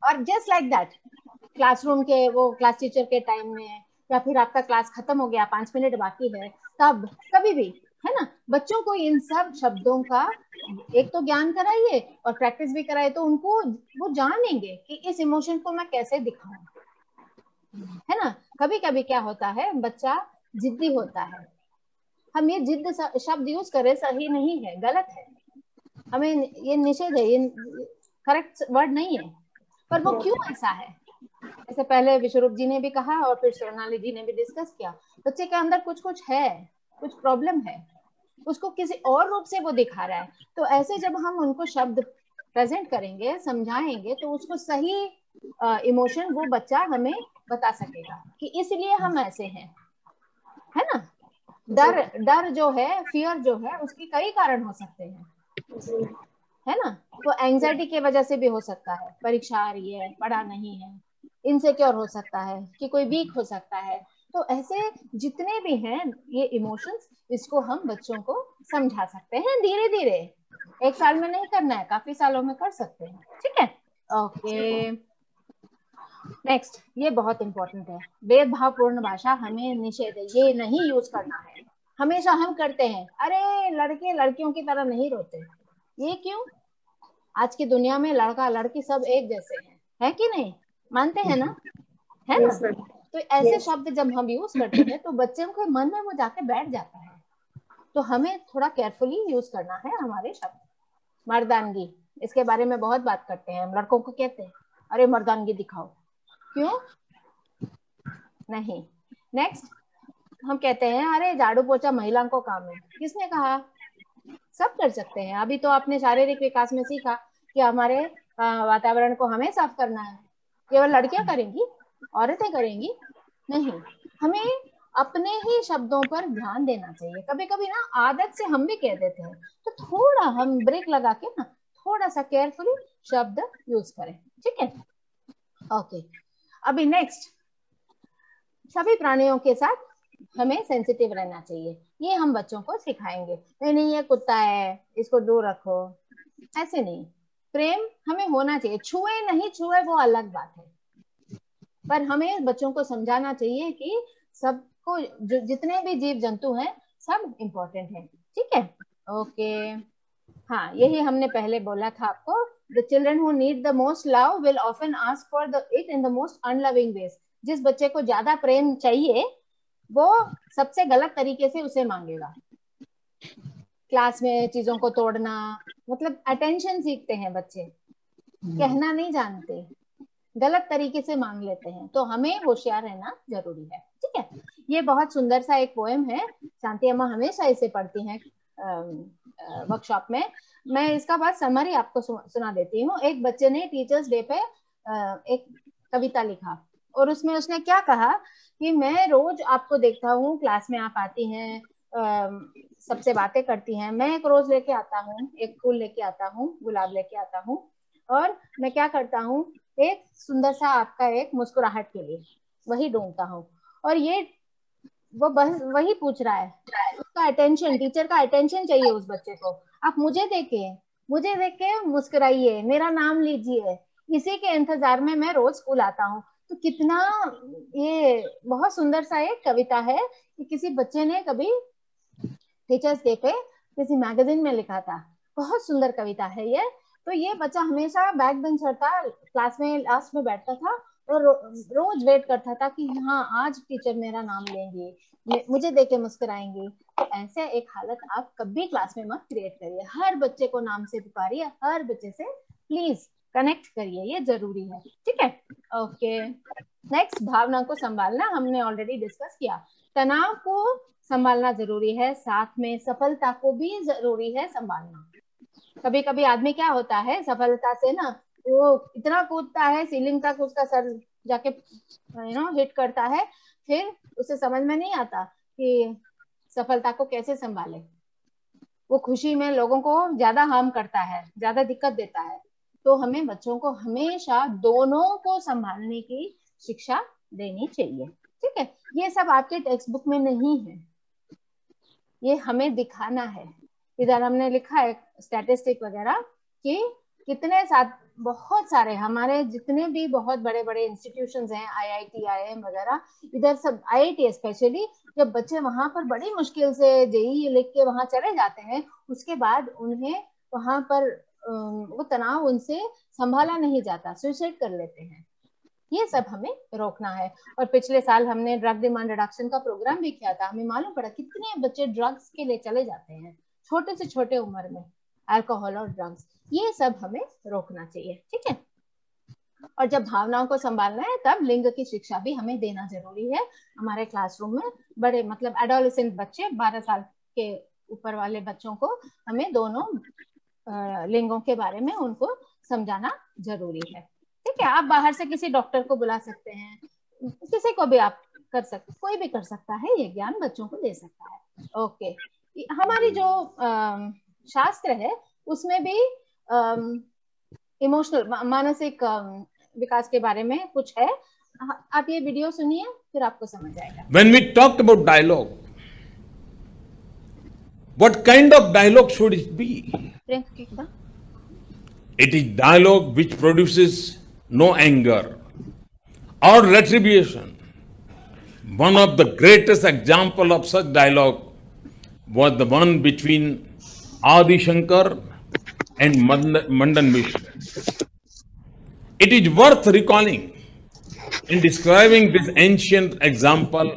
और जस्ट लाइक दैट क्लासरूम के वो क्लास टीचर के टाइम में या फिर आपका क्लास खत्म हो गया, 5 मिनट बाकी है, तब कभी भी, है ना, बच्चों को इन सब शब्दों का एक तो ज्ञान कराइए और प्रैक्टिस भी कराइए, तो उनको वो जानेंगे कि इस इमोशन को मैं कैसे दिखाऊं, है ना। कभी कभी क्या होता है, बच्चा जिद्दी होता है, हम ये जिद्द शब्द यूज करें सही नहीं है, गलत है, हमें ये निषेध है, ये करेक्ट वर्ड नहीं है, पर वो क्यों ऐसा है, जैसे पहले विश्वरूप जी ने भी कहा और फिर सोनाली जी ने भी डिस्कस किया, बच्चे के अंदर कुछ है, कुछ प्रॉब्लम है, उसको किसी और रूप से वो दिखा रहा है। तो ऐसे जब हम उनको शब्द प्रेजेंट करेंगे, समझाएंगे, तो उसको सही इमोशन वो बच्चा हमें बता सकेगा कि इसलिए हम ऐसे हैं, है ना। डर जो है, फियर जो है, उसके कई कारण हो सकते हैं, है ना। वो एंजाइटी की वजह से भी हो सकता है, परीक्षा आ रही है, पढ़ा नहीं है, इनसिक्योर हो सकता है कि कोई वीक हो सकता है। तो ऐसे जितने भी हैं ये इमोशंस, इसको हम बच्चों को समझा सकते हैं धीरे धीरे, एक साल में नहीं करना है, काफी सालों में कर सकते हैं, ठीक है। ओके, नेक्स्ट, ये बहुत इंपॉर्टेंट है, भेदभावपूर्ण भाषा हमें निषेध है, ये नहीं यूज करना है। हमेशा हम करते हैं, अरे लड़के लड़कियों की तरह नहीं रोते, ये क्यों? आज की दुनिया में लड़का लड़की सब एक जैसे हैं, है कि नहीं, मानते हैं ना, है ना। तो ऐसे शब्द जब हम यूज करते हैं तो बच्चों के मन में वो जाके बैठ जाता है, तो हमें थोड़ा केयरफुली यूज करना है हमारे शब्द। मर्दानगी, इसके बारे में बहुत बात करते हैं, हम लड़कों को कहते हैं अरे मर्दानगी दिखाओ, क्यों नहीं। नेक्स्ट, हम कहते हैं अरे झाड़ू पोछा महिलाओं को काम है, किसने कहा, सब कर सकते हैं। अभी तो आपने शारीरिक विकास में सीखा कि हमारे वातावरण को हमें साफ करना है, केवल लड़कियां करेंगी, औरतें करेंगी नहीं, हमें अपने ही शब्दों पर ध्यान देना चाहिए। कभी कभी ना आदत से हम भी कह देते हैं, तो थोड़ा हम ब्रेक लगा के ना थोड़ा सा केयरफुली शब्द यूज करें, ठीक है। ओके, अभी नेक्स्ट, सभी प्राणियों के साथ हमें सेंसिटिव रहना चाहिए, ये हम बच्चों को सिखाएंगे। नहीं ये कुत्ता है, इसको दूर रखो, ऐसे नहीं, प्रेम हमें होना चाहिए, छुए नहीं छुए वो अलग बात है, पर हमें बच्चों को समझाना चाहिए कि सबको, जितने भी जीव जंतु हैं सब इम्पोर्टेंट है, ठीक है। ओके, हाँ, यही हमने पहले बोला था आपको, the children who need the most love will often ask for the it in the most unloving ways. जिस बच्चे को ज्यादा प्रेम चाहिए वो सबसे गलत तरीके से उसे मांगेगा। क्लास में चीजों को तोड़ना, मतलब अटेंशन सीखते हैं बच्चे, कहना नहीं जानते, गलत तरीके से मांग लेते हैं, तो हमें होशियार रहना जरूरी है, ठीक है। ये बहुत सुंदर सा एक पोएम है, शांति अम्मा हमेशा इसे पढ़ती हैं वर्कशॉप में। मैं इसका बाद समरी आपको सुना देती हूँ। एक बच्चे ने टीचर्स डे पे एक कविता लिखा और उसमें उसने क्या कहा कि मैं रोज आपको देखता हूँ, क्लास में आप आती हैं, सबसे बातें करती हैं, मैं एक रोज लेके आता हूँ, एक फूल लेके आता हूँ, गुलाब लेके आता हूँ, और मैं क्या करता हूँ, एक सुंदर सा आपका एक मुस्कुराहट के लिए वही ढूंढता हूँ, और ये वो बस वही पूछ रहा है, उसका अटेंशन, टीचर का अटेंशन चाहिए उस बच्चे को। आप मुझे देख के मुस्कुराइए, मेरा नाम लीजिए, इसी के इंतजार में मैं रोज स्कूल आता हूँ। तो कितना ये बहुत सुंदर सा एक कविता है कि किसी बच्चे ने कभी टीचर्स डे पे किसी मैगजीन में लिखा था, बहुत सुंदर कविता है ये। तो ये बच्चा हमेशा बैक बेंचर था, क्लास में लास्ट में बैठता था और रोज वेट करता था कि हाँ आज टीचर मेरा नाम लेंगे, मुझे देख के मुस्कुराएंगे। तो ऐसे एक हालत आप कभी क्लास में मत क्रिएट करिए, हर बच्चे को नाम से पुकारिए, हर बच्चे से प्लीज कनेक्ट करिए, ये जरूरी है, ठीक है। ओके, नेक्स्ट, भावना को संभालना हमने ऑलरेडी डिस्कस किया। तनाव को संभालना जरूरी है, साथ में सफलता को भी जरूरी है संभालना। कभी कभी आदमी क्या होता है, सफलता से ना वो इतना कूदता है सीलिंग तक, उसका सर जाके हिट करता है, फिर उसे समझ में नहीं आता कि सफलता को कैसे संभाले। वो खुशी में लोगों को ज्यादा हार्म करता है, ज्यादा दिक्कत देता है। तो हमें बच्चों को हमेशा दोनों को संभालने की शिक्षा देनी चाहिए, ठीक है। ये सब आपके टेक्स्ट बुक में नहीं है, ये हमें दिखाना है। इधर हमने लिखा है स्टैटिस्टिक वगैरह कि कितने बहुत सारे हमारे जितने भी बहुत बड़े बड़े इंस्टीट्यूशंस हैं, IIT IIM वगैरह, इधर सब IIT स्पेशली, जब बच्चे वहां पर बड़ी मुश्किल से JEE लिख के वहां चले जाते हैं, उसके बाद उन्हें वहां पर वो तनाव उनसे संभाला नहीं जाता, सुसाइड कर लेते हैं। ये सब हमें रोकना है। और पिछले साल हमने ड्रग डिमांड रिडक्शन का प्रोग्राम भी किया था, हमें मालूम पड़ा कितने बच्चे ड्रग्स के लिए चले जाते हैं छोटे से छोटे उम्र में, अल्कोहल और ड्रग्स। ये सब हमें रोकना चाहिए, ठीक है। और जब भावनाओं को संभालना है तब लिंग की शिक्षा भी हमें देना जरूरी है। हमारे क्लासरूम में बड़े मतलब एडोलेसेंट बच्चे, 12 साल के ऊपर वाले बच्चों को हमें दोनों लिंगों के बारे में उनको समझाना जरूरी है, ठीक है। आप बाहर से किसी डॉक्टर को बुला सकते हैं, किसी को भी आप कर सकते, कोई भी कर सकता है, ये ज्ञान बच्चों को दे सकता है। ओके, हमारी जो शास्त्र है उसमें भी इमोशनल मानसिक विकास के बारे में कुछ है। आप ये वीडियो सुनिए, फिर आपको समझ आएगा। When we talked about dialogue, what kind of dialogue should it be? It is dialogue which produces no anger or retribution. One of the greatest example of such dialogue was the one between Adi Shankar and Mandan Mishra. It is worth recalling in describing this ancient example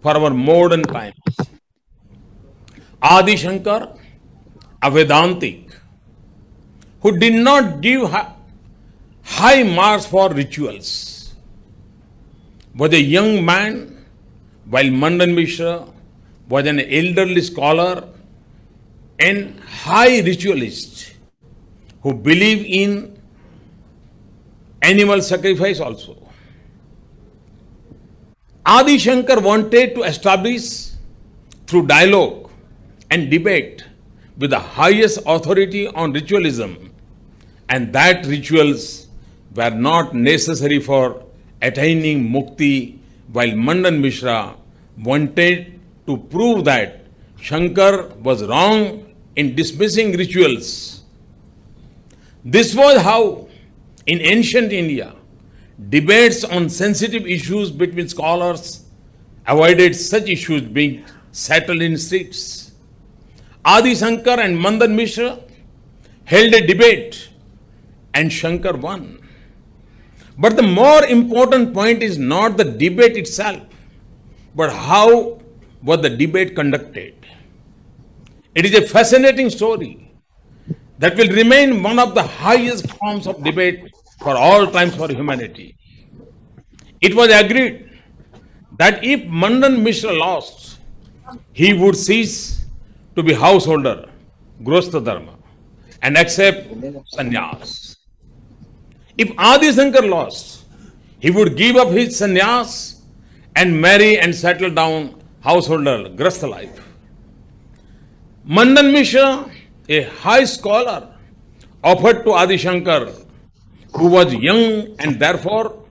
for our modern times. Adi Shankar, a Vedantic, who did not give high marks for rituals, was a young man, while Mandan Mishra was an elderly scholar and high ritualist who believed in animal sacrifice also. Adi Shankar wanted to establish through dialogue and debate with the highest authority on ritualism, and that rituals were not necessary for attaining mukti, while Mandan Mishra wanted to prove that Shankar was wrong in dismissing rituals. This was how, in ancient India, debates on sensitive issues between scholars avoided such issues being settled in streets. Adi Shankar and Mandan Mishra held a debate and Shankar won. But the more important point is not the debate itself, but how was the debate conducted. It is a fascinating story that will remain one of the highest forms of debate for all times for humanity. It was agreed that if Mandan Mishra lost, he would cease to be householder, Grostha Dharma, and accept sannyas. If Adi Shankar lost, he would give up his sannyas and marry and settle down householder, Grastha life. Mandan Mishra, a high scholar, offered to Adi Shankar, who was young and therefore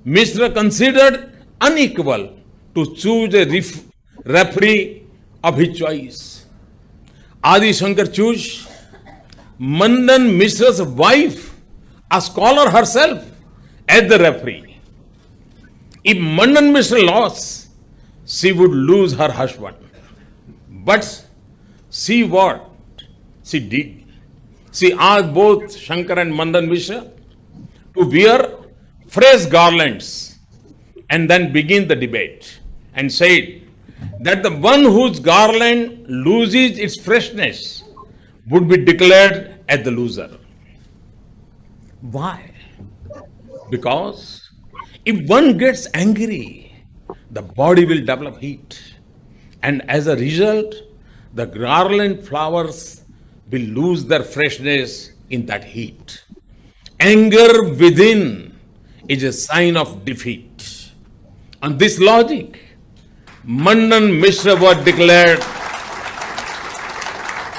Mishra considered unequal to choose a referee of his choice. Adi Shankar chose Mandan Mishra's wife, a scholar herself, as the referee. If Mandan Mishra lost, she would lose her husband. But see what she did. She asked both Shankar and Mandan Mishra to wear fresh garlands and then begin the debate, and said that the one whose garland loses its freshness would be declared as the loser. Why? Because if one gets angry, the body will develop heat, and as a result, the garland flowers will lose their freshness in that heat. Anger within is a sign of defeat. On this logic, Mandan Mishra was declared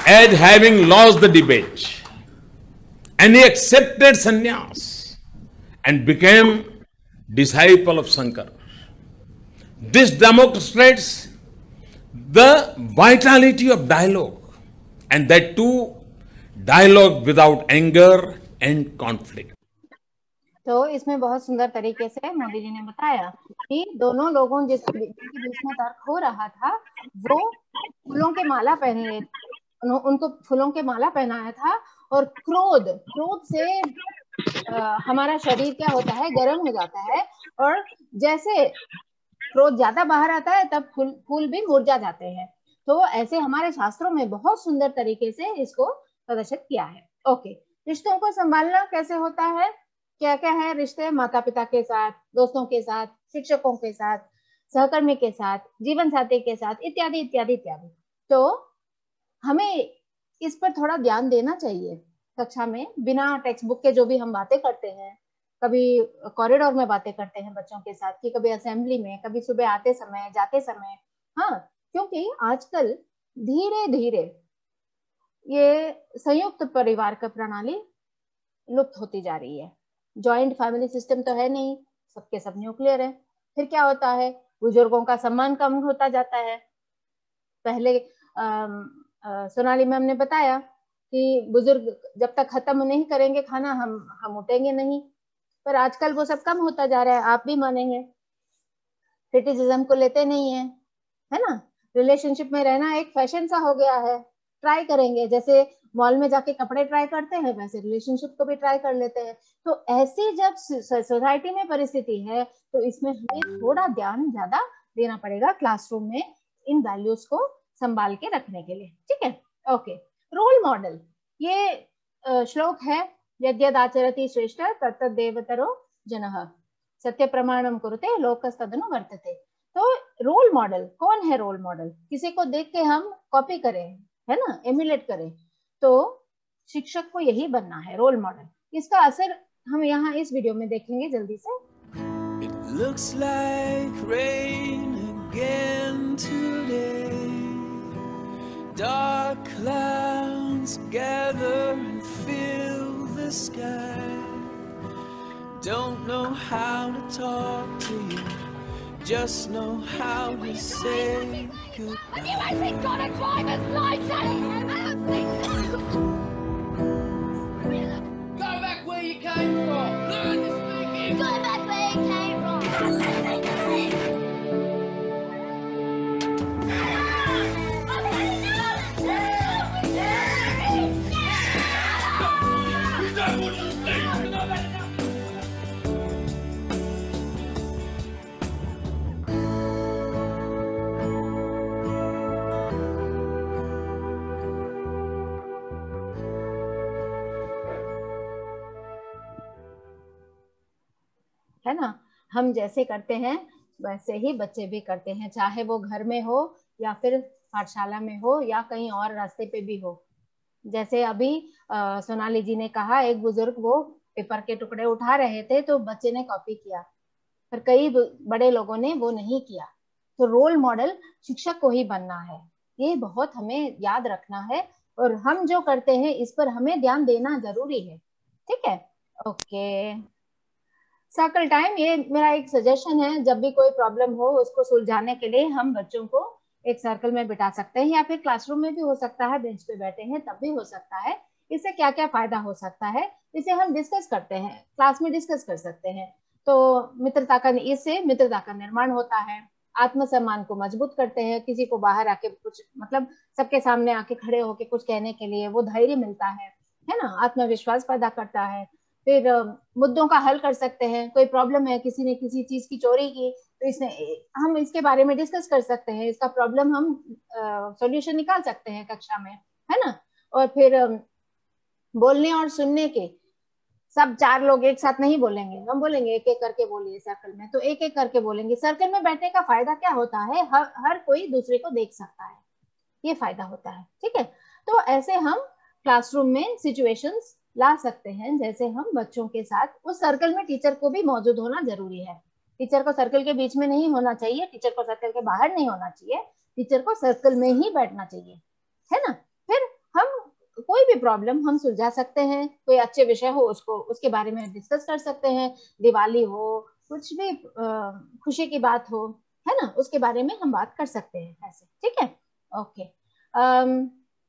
as having lost the debate, and he accepted sannyas and became disciple of Shankar. This demonstrates the vitality of dialogue, and that too dialogue without anger and conflict. तो इसमें बहुत सुंदर तरीके से मोदी जी ने बताया कि दोनों लोगों जिसके बीच में तर्क हो रहा था वो फूलों के माला पहने, उनको फूलों के माला पहनाया था, और क्रोध से हमारा शरीर क्या होता है, गर्म हो जाता है, और जैसे क्रोध ज्यादा बाहर आता है तब फूल भी मुरझा जाते हैं। तो ऐसे हमारे शास्त्रों में बहुत सुंदर तरीके से इसको प्रदर्शित किया है। ओके, रिश्तों को संभालना कैसे होता है, क्या क्या है रिश्ते, माता पिता के साथ, दोस्तों के साथ, शिक्षकों के साथ, सहकर्मी के साथ, जीवन साथी के साथ, इत्यादि इत्यादि इत्यादि। तो हमें इस पर थोड़ा ध्यान देना चाहिए कक्षा में, बिना टेक्स्ट बुक के जो भी हम बातें करते हैं, कभी कॉरिडोर में बातें करते हैं बच्चों के साथ, कि कभी असेंबली में, कभी सुबह आते समय, जाते समय। हाँ, क्योंकि आजकल धीरे धीरे ये संयुक्त परिवार का प्रणाली लुप्त होती जा रही है। जॉइंट फैमिली सिस्टम तो है नहीं, सबके सब न्यूक्लियर है। फिर क्या होता है, बुजुर्गों का सम्मान कम होता जाता है। पहले सोनाली मैम ने बताया कि बुजुर्ग जब तक खत्म नहीं करेंगे खाना हम उठेंगे नहीं, पर आजकल वो सब कम होता जा रहा है, आप भी मानेंगे। क्रिटिसिज्म को लेते नहीं है, है ना। रिलेशनशिप में रहना एक फैशन सा हो गया है, ट्राई करेंगे, जैसे मॉल में जाके कपड़े ट्राई करते हैं वैसे रिलेशनशिप को भी ट्राई कर लेते हैं। तो ऐसी जब सोसाइटी में परिस्थिति है तो इसमें हमें थोड़ा ध्यान ज्यादा देना पड़ेगा क्लासरूम में इन वैल्यूज को संभाल के रखने के लिए। ठीक है, ओके। रोल मॉडल, ये श्लोक है, यद्यदाचरति श्रेष्ठ तत्तदेवतरो जनः सत्य प्रमाणम कुरुते लोकस्तदनु वर्तते। तो रोल मॉडल कौन है? रोल मॉडल किसी को देख के हम कॉपी करें, है ना, एमुलेट करें, तो शिक्षक को यही बनना है, रोल मॉडल। इसका असर हम यहाँ इस वीडियो में देखेंगे जल्दी से। It looks like rain again today. Dark clouds gather and fill the sky. Don't know how to talk to you, just know how to say goodbye. Have you actually got a driver's license? I don't think so. Go back where you came from. Learn to speak English. Go back where you came from. है ना, हम जैसे करते हैं वैसे ही बच्चे भी करते हैं, चाहे वो घर में हो या फिर पाठशाला में हो या कहीं और रास्ते पे भी हो। जैसे अभी सोनाली जी ने कहा, एक बुजुर्ग वो पेपर के टुकड़े उठा रहे थे तो बच्चे ने कॉपी किया, पर कई बड़े लोगों ने वो नहीं किया। तो रोल मॉडल शिक्षक को ही बनना है, ये बहुत हमें याद रखना है, और हम जो करते हैं इस पर हमें ध्यान देना जरूरी है। ठीक है, ओके। सर्कल टाइम, ये मेरा एक सजेशन है, जब भी कोई प्रॉब्लम हो उसको सुलझाने के लिए हम बच्चों को एक सर्कल में बिठा सकते हैं, या फिर क्लासरूम में भी हो सकता है, बेंच पे बैठे हैं तब भी हो सकता है। इससे क्या क्या फायदा हो सकता है इसे हम डिस्कस करते हैं, क्लास में डिस्कस कर सकते हैं। तो इससे मित्रता का निर्माण होता है, आत्मसम्मान को मजबूत करते हैं, किसी को बाहर आके कुछ मतलब सबके सामने आके खड़े होके कुछ कहने के लिए वो धैर्य मिलता है ना, आत्मविश्वास पैदा करता है। फिर मुद्दों का हल कर सकते हैं, कोई प्रॉब्लम है, किसी ने किसी चीज की चोरी की तो हम इसके बारे में डिस्कस कर सकते हैं, इसका प्रॉब्लम हम सॉल्यूशन निकाल सकते हैं कक्षा में, है ना। और फिर बोलने और सुनने के, सब 4 लोग एक साथ नहीं बोलेंगे, हम बोलेंगे एक एक करके बोलिए सर्कल में, तो एक एक करके बोलेंगे। सर्कल में बैठने का फायदा क्या होता है, हर कोई दूसरे को देख सकता है, ये फायदा होता है। ठीक है, तो ऐसे हम क्लासरूम में सिचुएशंस ला सकते हैं, जैसे हम बच्चों के साथ उस सर्कल में टीचर को भी मौजूद होना जरूरी है। टीचर को सर्कल के बीच में नहीं होना चाहिए, टीचर को सर्कल के बाहर नहीं होना चाहिए, टीचर को सर्कल में ही बैठना चाहिए, है ना। फिर हम कोई भी प्रॉब्लम हम सुलझा सकते हैं। कोई अच्छे विषय हो उसको उसके बारे में डिस्कस कर सकते हैं, दिवाली हो, कुछ भी खुशी की बात हो, है ना, उसके बारे में हम बात कर सकते हैं ऐसे, ठीक है। ओके,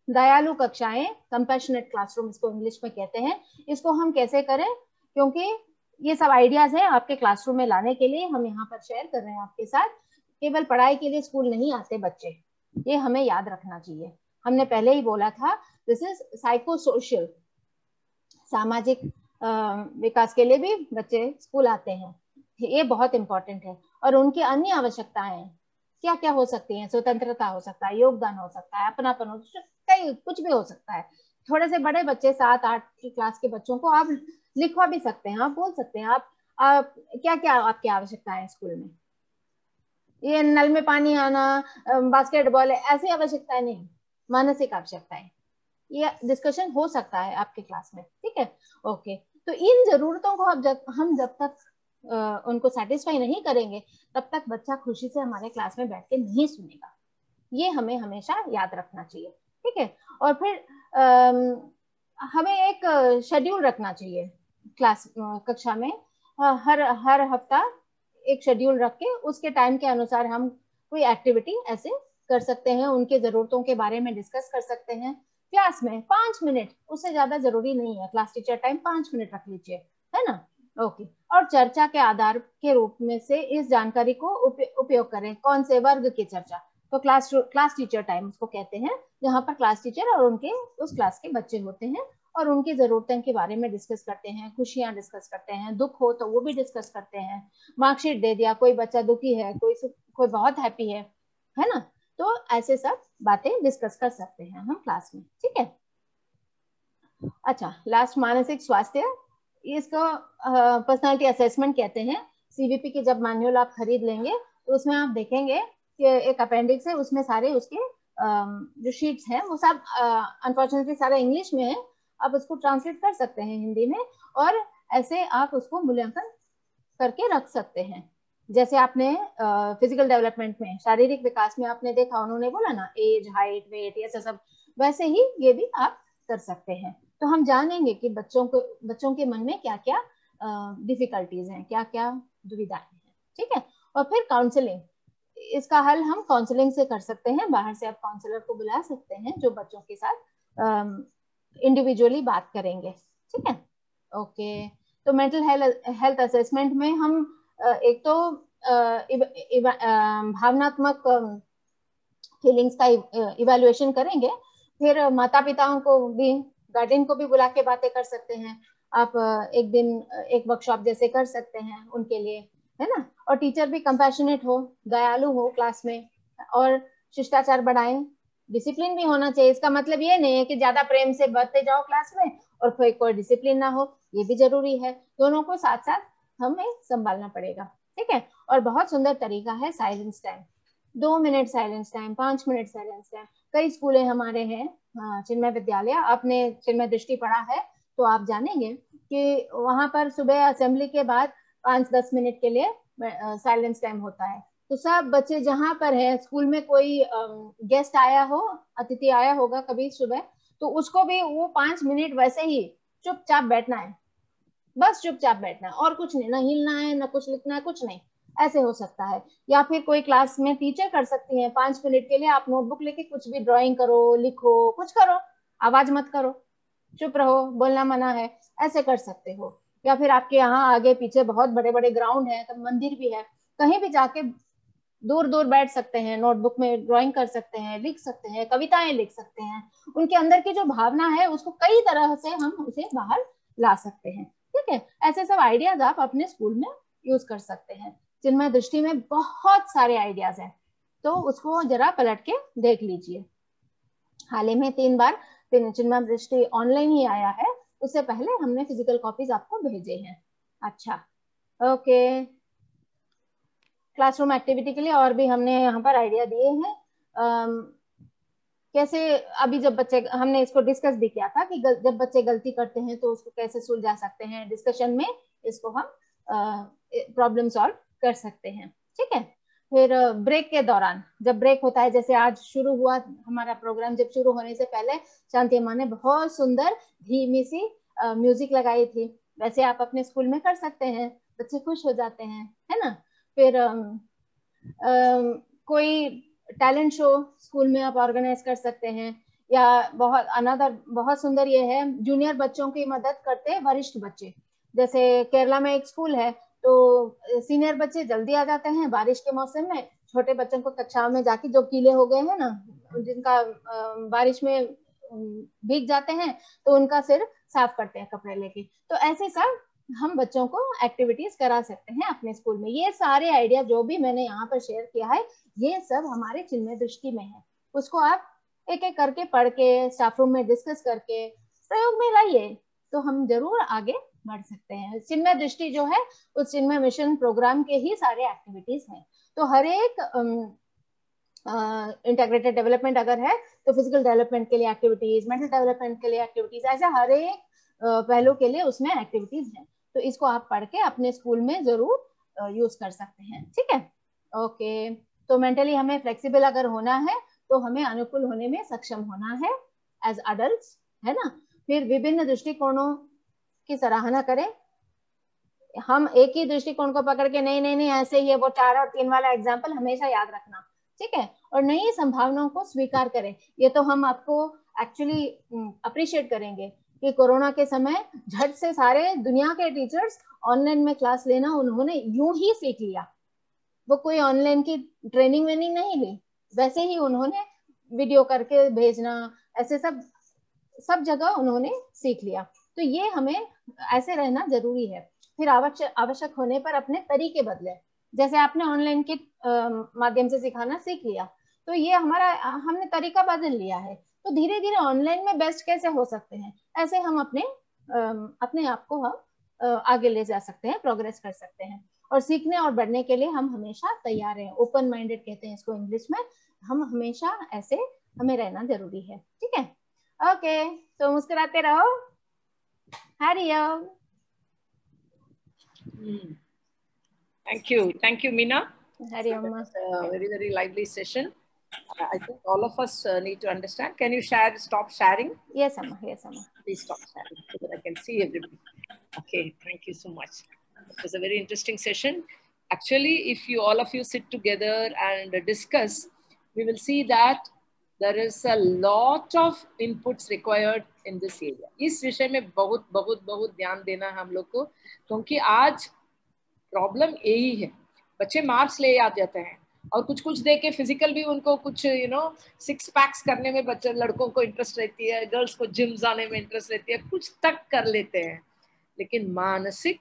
दयालु कक्षाएं, कंपैशनेट क्लासरूम इसको इंग्लिश में कहते हैं। इसको हम कैसे करें, क्योंकि ये सब आइडियाज हैं आपके क्लासरूम में लाने के लिए हम यहाँ पर शेयर कर रहे हैं आपके साथ। केवल पढ़ाई के लिए स्कूल नहीं आते बच्चे, ये हमें याद रखना चाहिए। हमने पहले ही बोला था दिस इज साइको सोशल, सामाजिक विकास के लिए भी बच्चे स्कूल आते हैं, ये बहुत इंपॉर्टेंट है। और उनकी अन्य आवश्यकताएं क्या क्या हो सकती हैं, स्वतंत्रता हो सकता है, योगदान हो सकता है, अपनापन हो, कई कुछ भी हो सकता है। थोड़े से बड़े बच्चे 7-8 की क्लास के बच्चों को आप लिखवा भी सकते हैं, आप बोल सकते हैं आप क्या क्या आपकी आवश्यकताएं है स्कूल में, ये नल में पानी आना, बास्केटबॉल, ऐसी आवश्यकताएं नहीं, मानसिक आवश्यकताएं, ये डिस्कशन हो सकता है आपके क्लास में, ठीक है। ओके, तो इन जरूरतों को हम जब तक उनको सेटिस्फाई नहीं करेंगे तब तक बच्चा खुशी से हमारे क्लास में बैठ के नहीं सुनेगा, ये हमें हमेशा याद रखना चाहिए, ठीक है। और फिर हमें एक शेड्यूल रखना चाहिए क्लास कक्षा में, हर हफ्ता एक शेड्यूल रख के उसके टाइम के अनुसार हम कोई एक्टिविटी ऐसे कर सकते हैं, उनके जरूरतों के बारे में डिस्कस कर सकते हैं क्लास में। 5 मिनट, उससे ज्यादा जरूरी नहीं है, क्लास टीचर टाइम 5 मिनट रख लीजिए, है ना। ओके, और चर्चा के आधार के रूप में से इस जानकारी को उपयोग करें। कौन से वर्ग की चर्चा, तो क्लास टीचर टाइम उसको कहते हैं, जहाँ पर क्लास टीचर और उनके उस क्लास के बच्चे होते हैं और उनकी जरूरतों के बारे में डिस्कस करते हैं, खुशियां डिस्कस करते हैं, दुख हो तो वो भी डिस्कस करते हैं, मार्कशीट दे दिया, कोई बच्चा दुखी है, कोई बहुत हैप्पी है ना, तो ऐसे सब बातें डिस्कस कर सकते हैं हम क्लास में, ठीक है। अच्छा, लास्ट मानसिक स्वास्थ्य, इसको पर्सनालिटी असेसमेंट कहते हैं। सीवीपी की जब मैनुअल आप खरीद लेंगे तो उसमें आप देखेंगे कि एक अपेंडिक्स है, उसमें सारे उसके जो शीट्स हैं वो सब अनफॉर्चुनेटली सारा इंग्लिश में है, आप उसको ट्रांसलेट कर सकते हैं हिंदी में और ऐसे आप उसको मूल्यांकन करके रख सकते हैं। जैसे आपने फिजिकल डेवलपमेंट में, शारीरिक विकास में आपने देखा, उन्होंने बोला ना एज, हाइट, वेट, ये सब, वैसे ही ये भी आप कर सकते हैं। तो हम जानेंगे कि बच्चों के मन में क्या क्या डिफिकल्टीज हैं, क्या क्या दुविधाएं हैं, ठीक है। और फिर काउंसलिंग, इसका हल हम काउंसलिंग से कर सकते हैं। बाहर से आप काउंसलर को बुला सकते हैं जो बच्चों के साथ इंडिविजुअली बात करेंगे, ठीक है। ओके, तो मेंटल हेल्थ असेसमेंट में हम एक तो भावनात्मक फीलिंग्स का इवैल्यूएशन करेंगे, फिर माता पिताओं को भी, गार्डियन को भी बुला के बातें कर सकते हैं आप, एक दिन एक वर्कशॉप जैसे कर सकते हैं उनके लिए, है ना। और टीचर भी कंपैशनेट हो, दयालु हो क्लास में, और शिष्टाचार बढ़ाएं, डिसिप्लिन भी होना चाहिए। इसका मतलब ये नहीं है कि ज्यादा प्रेम से बढ़ते जाओ क्लास में और कोई डिसिप्लिन ना हो, ये भी जरूरी है। दोनों को साथ साथ हमें संभालना पड़ेगा, ठीक है। और बहुत सुंदर तरीका है silence time, 2 minute silence time, 5 minute silence time. कई स्कूलें हमारे हैं, चिन्मय विद्यालय, आपने चिन्मय दृष्टि पढ़ा है तो आप जानेंगे कि वहां पर सुबह असेंबली के बाद 5-10 मिनट के लिए साइलेंस टाइम होता है। तो सब बच्चे जहां पर है, स्कूल में कोई गेस्ट आया हो, अतिथि आया होगा कभी सुबह, तो उसको भी वो 5 मिनट वैसे ही चुपचाप बैठना है, बस चुपचाप बैठना है और कुछ नहीं, ना हिलना है, ना कुछ लिखना है, कुछ नहीं, ऐसे हो सकता है। या फिर कोई क्लास में टीचर कर सकती है, 5 मिनट के लिए आप नोटबुक लेके कुछ भी ड्राइंग करो, लिखो, कुछ करो, आवाज मत करो, चुप रहो, बोलना मना है, ऐसे कर सकते हो। या फिर आपके यहाँ आगे पीछे बहुत बड़े बड़े ग्राउंड है, तो मंदिर भी है, कहीं भी जाके दूर दूर बैठ सकते हैं, नोटबुक में ड्राइंग कर सकते हैं, लिख सकते हैं, कविताएं लिख सकते हैं। उनके अंदर की जो भावना है उसको कई तरह से हम उसे बाहर ला सकते हैं, ठीक है। ऐसे सब आइडियाज आप अपने स्कूल में यूज कर सकते हैं। चिन्मय दृष्टि में बहुत सारे आइडियाज हैं, तो उसको जरा पलट के देख लीजिए। हाल ही में 3 बार चिन्मय दृष्टि ऑनलाइन ही आया है, उससे पहले हमने फिजिकल कॉपीज आपको भेजे हैं। अच्छा, ओके, क्लासरूम एक्टिविटी के लिए और भी हमने यहाँ पर आइडिया दिए हैं। कैसे, अभी जब बच्चे, हमने इसको डिस्कस भी किया था कि जब बच्चे गलती करते हैं तो उसको कैसे सुलझा सकते हैं, डिस्कशन में इसको हम प्रॉब्लम सॉल्व कर सकते हैं, ठीक है। फिर ब्रेक के दौरान, जब ब्रेक होता है, जैसे आज शुरू हुआ हमारा प्रोग्राम, जब शुरू होने से पहले शांति अम्मा ने बहुत सुंदर धीमी सी म्यूजिक लगाई थी, वैसे आप अपने स्कूल में कर सकते हैं, बच्चे खुश हो जाते हैं, है ना। फिर कोई टैलेंट शो स्कूल में आप ऑर्गेनाइज कर सकते हैं, या बहुत सुंदर ये है, जूनियर बच्चों की मदद करते वरिष्ठ बच्चे। जैसे केरला में एक स्कूल है, तो सीनियर बच्चे जल्दी आ जाते हैं बारिश के मौसम में, छोटे बच्चों को कक्षाओं में जाके, जो गीले हो गए हैं ना, जिनका बारिश में भीग जाते हैं, तो उनका सिर साफ करते हैं कपड़े लेके। तो ऐसे सब हम बच्चों को एक्टिविटीज करा सकते हैं अपने स्कूल में। ये सारे आइडिया जो भी मैंने यहाँ पर शेयर किया है, ये सब हमारे चिन्मय दृष्टि में है। उसको आप एक एक करके पढ़ के, स्टाफ रूम में डिस्कस करके प्रयोग में लाइए, तो हम जरूर आगे बढ़ सकते हैं। चिन्मय दृष्टि जो है, उस चिन्मय मिशन प्रोग्राम के ही सारे एक्टिविटीज हैं। तो हर एक इंटीग्रेटेड डेवलपमेंट अगर है, तो फिजिकल डेवलपमेंट के लिए एक्टिविटीज, मेंटल डेवलपमेंट के लिए एक्टिविटीज, ऐसा हर एक पहलू के लिए उसमें एक्टिविटीज हैं। तो इसको आप पढ़ के अपने स्कूल में जरूर यूज कर सकते हैं, ठीक है। ओके, तो मेंटली हमें फ्लेक्सिबल अगर होना है, तो हमें अनुकूल होने में सक्षम होना है एज अडल्ट्स, है ना। फिर विभिन्न दृष्टिकोणों की सराहना करें। हम एक ही दृष्टिकोण को पकड़ के नहीं ऐसे ही है, वो 4 और 3 वाला एग्जाम्पल हमेशा याद रखना, ठीक है। और नई संभावनाओं को स्वीकार करें। ये तो हम आपको एक्चुअली अप्रिशिएट करेंगे कि कोरोना के समय झट से सारे दुनिया के टीचर्स ऑनलाइन में क्लास लेना उन्होंने यूं ही सीख लिया। वो कोई ऑनलाइन की ट्रेनिंग वेनिंग नहीं ली, वैसे ही उन्होंने वीडियो करके भेजना, ऐसे सब जगह उन्होंने सीख लिया। तो ये हमें ऐसे रहना जरूरी है। फिर आवश्यक होने पर अपने तरीके बदले। जैसे आपने ऑनलाइन के माध्यम से सिखाना सीख लिया, तो ये हमने तरीका बदल लिया है, तो धीरे धीरे ऑनलाइन में बेस्ट कैसे हो सकते हैं, ऐसे हम अपने आप को हम आगे ले जा सकते हैं, प्रोग्रेस कर सकते हैं। और सीखने और बढ़ने के लिए हम हमेशा तैयार हैं, ओपन माइंडेड कहते हैं इसको इंग्लिश में। हम हमेशा ऐसे हमें रहना जरूरी है, ठीक है। ओके, तो मुस्कुराते रहो। Hariom. Thank you, Meena. Hariom. Very, very lively session. I think all of us need to understand. Can you stop sharing? Yes, Amma. Yes, Amma. Please stop sharing so that I can see everybody. Okay, thank you so much. It was a very interesting session. Actually, if all of you sit together and discuss, we will see that there is a lot of inputs required in this area. इस विषय में बहुत ध्यान देना है हम लोग को, क्योंकि आज प्रॉब्लम यही है। बच्चे मार्क्स ले आ जाते हैं और कुछ दे के फिजिकल भी उनको कुछ 6 पैक्स करने में बच्चे, लड़कों को इंटरेस्ट रहती है, गर्ल्स को जिम जाने में इंटरेस्ट रहती है, कुछ तक कर लेते हैं, लेकिन मानसिक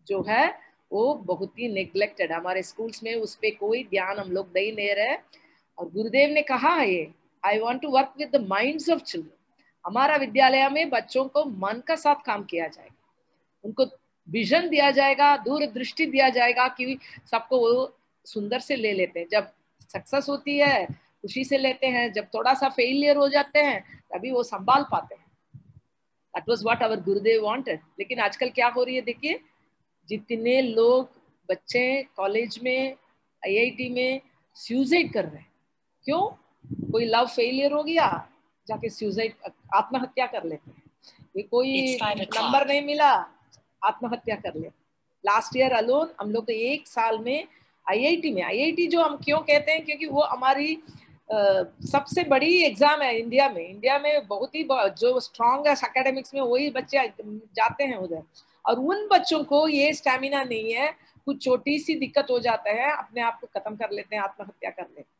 जो है वो बहुत ही नेग्लेक्टेड हमारे स्कूल्स में, उस पर कोई ध्यान हम लोग दे नहीं रहे। और गुरुदेव ने कहा है, I want to work with the minds of children. हमारा विद्यालय में बच्चों को मन का साथ काम किया जाएगा, उनको विजन दिया जाएगा, दूरदृष्टि दिया जाएगा कि सबको वो सुंदर से ले लेते हैं। जब सक्सेस होती है खुशी से लेते हैं, जब थोड़ा सा फेलियर हो जाते हैं तभी वो संभाल पाते हैं। That was what our Gurudev wanted. लेकिन आजकल क्या हो रही है, देखिए जितने लोग बच्चे कॉलेज में, IIT में सुसाइड कर रहे हैं, क्यों? कोई लव फेलियर हो गया, जाके सुसाइड, आत्महत्या कर लेते हैं। कोई नंबर नहीं मिला, आत्महत्या कर ले। लास्ट ईयर अलोन हम लोग को 1 साल में IIT जो हम क्यों कहते हैं, क्योंकि वो हमारी सबसे बड़ी एग्जाम है इंडिया में बहुत ही जो स्ट्रांग है एकेडमिक्स में, वही बच्चे जाते हैं उधर। और उन बच्चों को ये स्टैमिना नहीं है, कुछ छोटी सी दिक्कत हो जाता है, अपने आप को खत्म कर लेते हैं, आत्महत्या कर लेते हैं।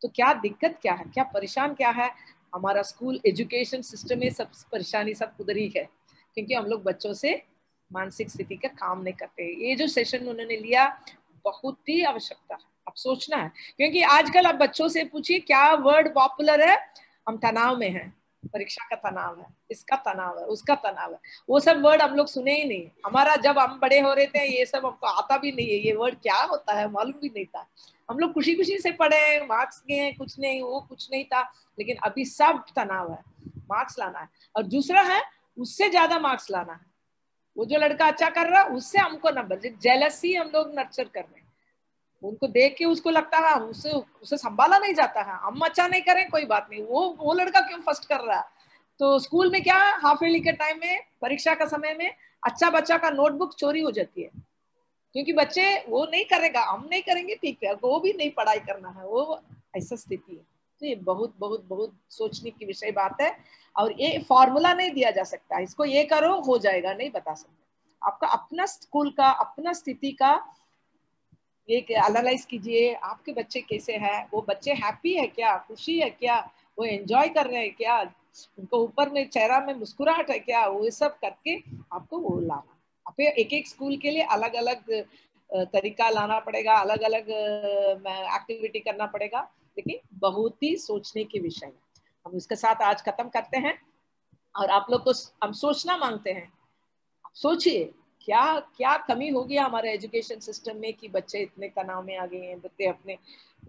तो क्या दिक्कत क्या है, क्या परेशान क्या है? हमारा स्कूल एजुकेशन सिस्टम में सब परेशानी सब उधर ही है, क्योंकि हम लोग बच्चों से मानसिक स्थिति का काम नहीं करते। ये जो सेशन उन्होंने लिया बहुत ही आवश्यकता है, अब सोचना है, क्योंकि आजकल आप बच्चों से पूछिए क्या वर्ड पॉपुलर है, हम तनाव में हैं, परीक्षा का तनाव है, इसका तनाव है, उसका तनाव है, वो सब वर्ड हम लोग सुने ही नहीं। हमारा जब हम बड़े हो रहे थे ये सब हमको आता भी नहीं है, ये वर्ड क्या होता है मालूम भी नहीं था। हम लोग खुशी खुशी से पढ़े, मार्क्स गए, कुछ नहीं, वो कुछ नहीं था। लेकिन अभी सब तनाव है, मार्क्स लाना है, और दूसरा है उससे ज्यादा मार्क्स लाना है। वो जो लड़का अच्छा कर रहा है उससे हमको नंबर, जेलसी हम लोग नर्चर कर रहे हैं। उनको देख के उसको लगता है उसे संभाला नहीं जाता है, हम अच्छा नहीं करें कोई बात नहीं, वो लड़का क्यों फर्स्ट कर रहा है। तो स्कूल में क्या, हाफ ईयरली के टाइम में, परीक्षा का समय में अच्छा बच्चा का नोटबुक चोरी हो जाती है, क्योंकि बच्चे वो नहीं करेगा, हम नहीं करेंगे ठीक है, वो भी नहीं पढ़ाई करना है, वो ऐसा स्थिति है। तो ये बहुत बहुत बहुत सोचने की विषय बात है, और ये फॉर्मूला नहीं दिया जा सकता, इसको ये करो हो जाएगा, नहीं बता सकते। आपका अपना स्कूल का, अपना स्थिति का एक एनालाइज कीजिए, आपके बच्चे कैसे हैं, वो बच्चे हैप्पी है क्या, खुशी है क्या, वो एंजॉय कर रहे हैं क्या, उनको ऊपर में चेहरा में मुस्कुराहट है क्या, वो सब करके आपको वो लाना। आप एक एक स्कूल के लिए अलग अलग तरीका लाना पड़ेगा, अलग अलग एक्टिविटी करना पड़ेगा, लेकिन बहुत ही सोचने की विषय है। हम इसके साथ आज खत्म करते हैं, और आप लोग को हम सोचना मांगते हैं। सोचिए क्या क्या कमी हो गया हमारे एजुकेशन सिस्टम में कि बच्चे इतने तनाव में आ गए हैं, बच्चे अपने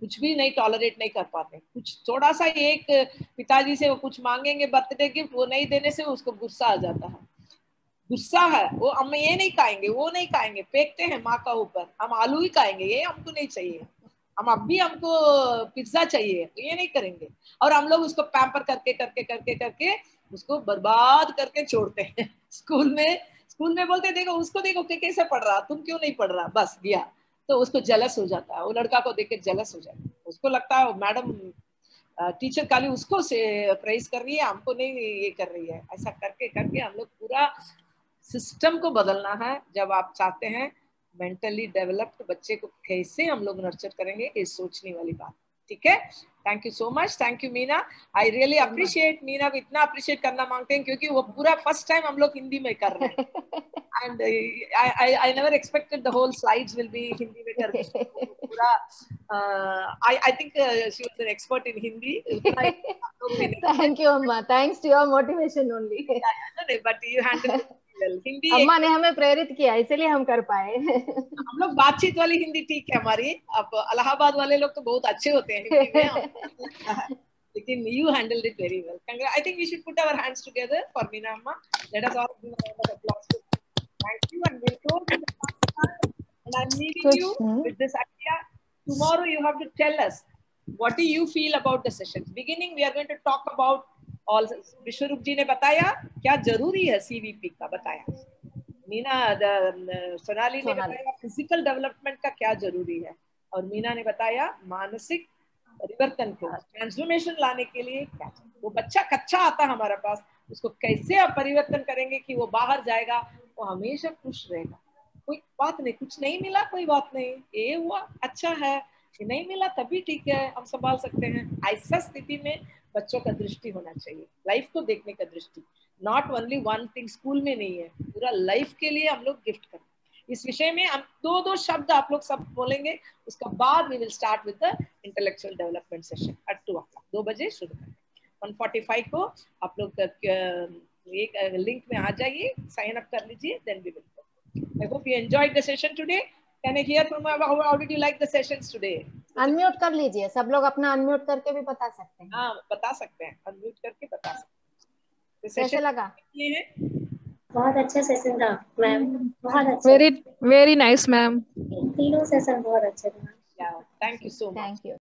कुछ भी नहीं टॉलरेट नहीं कर पाते। कुछ थोड़ा सा एक पिताजी से वो कुछ मांगेंगे बर्थडे गिफ्ट, वो नहीं देने से उसको गुस्सा आ जाता है, गुस्सा है, वो हम ये नहीं खाएंगे, वो नहीं खाएंगे, फेंकते हैं माँ का ऊपर, हम आलू ही खाएंगे, ये हमको नहीं चाहिए, हम अब भी हमको पिज्जा चाहिए, ये नहीं करेंगे। और हम लोग उसको पैम्पर करके करके करके करके उसको बर्बाद करके छोड़ते हैं। स्कूल में बोलते देखो उसको, देखो कि कैसे पढ़ रहा, तुम क्यों नहीं पढ़ रहा, बस दिया तो उसको जलस हो जाता है, वो लड़का को देख के जलस हो जाता है, उसको लगता है मैडम टीचर खाली उसको से प्रेज कर रही है, हमको नहीं ये कर रही है। ऐसा करके करके हम लोग पूरा सिस्टम को बदलना है। जब आप चाहते हैं मेंटली डेवलप्ड बच्चे को कैसे हम लोग नर्चर करेंगे, ये सोचने वाली बात, ठीक है। Thank you so much, thank you Meena, I really appreciate. Meena को इतना अप्रिशिएट करना मांगते हैं क्योंकि वो पूरा फर्स्ट टाइम हम लोग हिंदी में कर रहे हैं, and I never expected the whole slides will be Hindi में कर पूरा। I think she was an expert in Hindi. Thank you अम्मा, thanks to your motivation only. But you handled it well. Hindi अम्मा ने हमें प्रेरित किया, इसलिए हम कर पाए। हम लोग बातचीत वाली हिंदी ठीक है हमारी, अब इलाहाबाद वाले लोग तो बहुत अच्छे होते हैं हिंदी में, लेकिन you handled it very well. I think we should put our hands together for Meena Amma. Let us all give a round of applause. Thank you, and we'll close with the podcast. And I'm leaving you with this idea. Tomorrow you have to tell us what do you feel about the sessions. Beginning we are going to talk about all. विश्वरूप जी ने बताया क्या जरूरी है CVP का, बताया। मीना सोनाली ने बताया physical development का क्या जरूरी है, और मीना ने बताया मानसिक परिवर्तन को, ट्रांसफॉर्मेशन लाने के लिए क्या। वो बच्चा कच्चा आता है हमारे पास, उसको कैसे आप परिवर्तन करेंगे कि वो बाहर जाएगा वो हमेशा खुश रहेगा। कोई बात नहीं, कुछ नहीं मिला कोई बात नहीं, ये हुआ अच्छा है, ये नहीं मिला तभी ठीक है, हम संभाल सकते हैं। ऐसा स्थिति में बच्चों का दृष्टि होना चाहिए, लाइफ को देखने का दृष्टि, not only one thing. School में नहीं है, पूरा लाइफ के लिए हम लोग गिफ्ट करें। इस विषय में हम दो शब्द आप लोग सब बोलेंगे, उसका बाद we will start with the intellectual development session at 2 o'clock, 2 बजे शुरू करेंगे। 1:45 को आप लोग एक लिंक में आ जाइए, साइन अप कर लीजिए, then we will. I hope you enjoyed the session today. Can I hear from how did you like the sessions today? Unmute कर लीजिए, सब लोग अपना अनम्यूट करके भी बता सकते हैं। हाँ बता सकते हैं, अनम्यूट करके बता सकते हैं। कैसे लगा? बहुत अच्छा सेशन था मैम, बहुत अच्छा, वेरी नाइस मैम, तीनों सेशन बहुत अच्छे थे। Thank you so much. Thank you.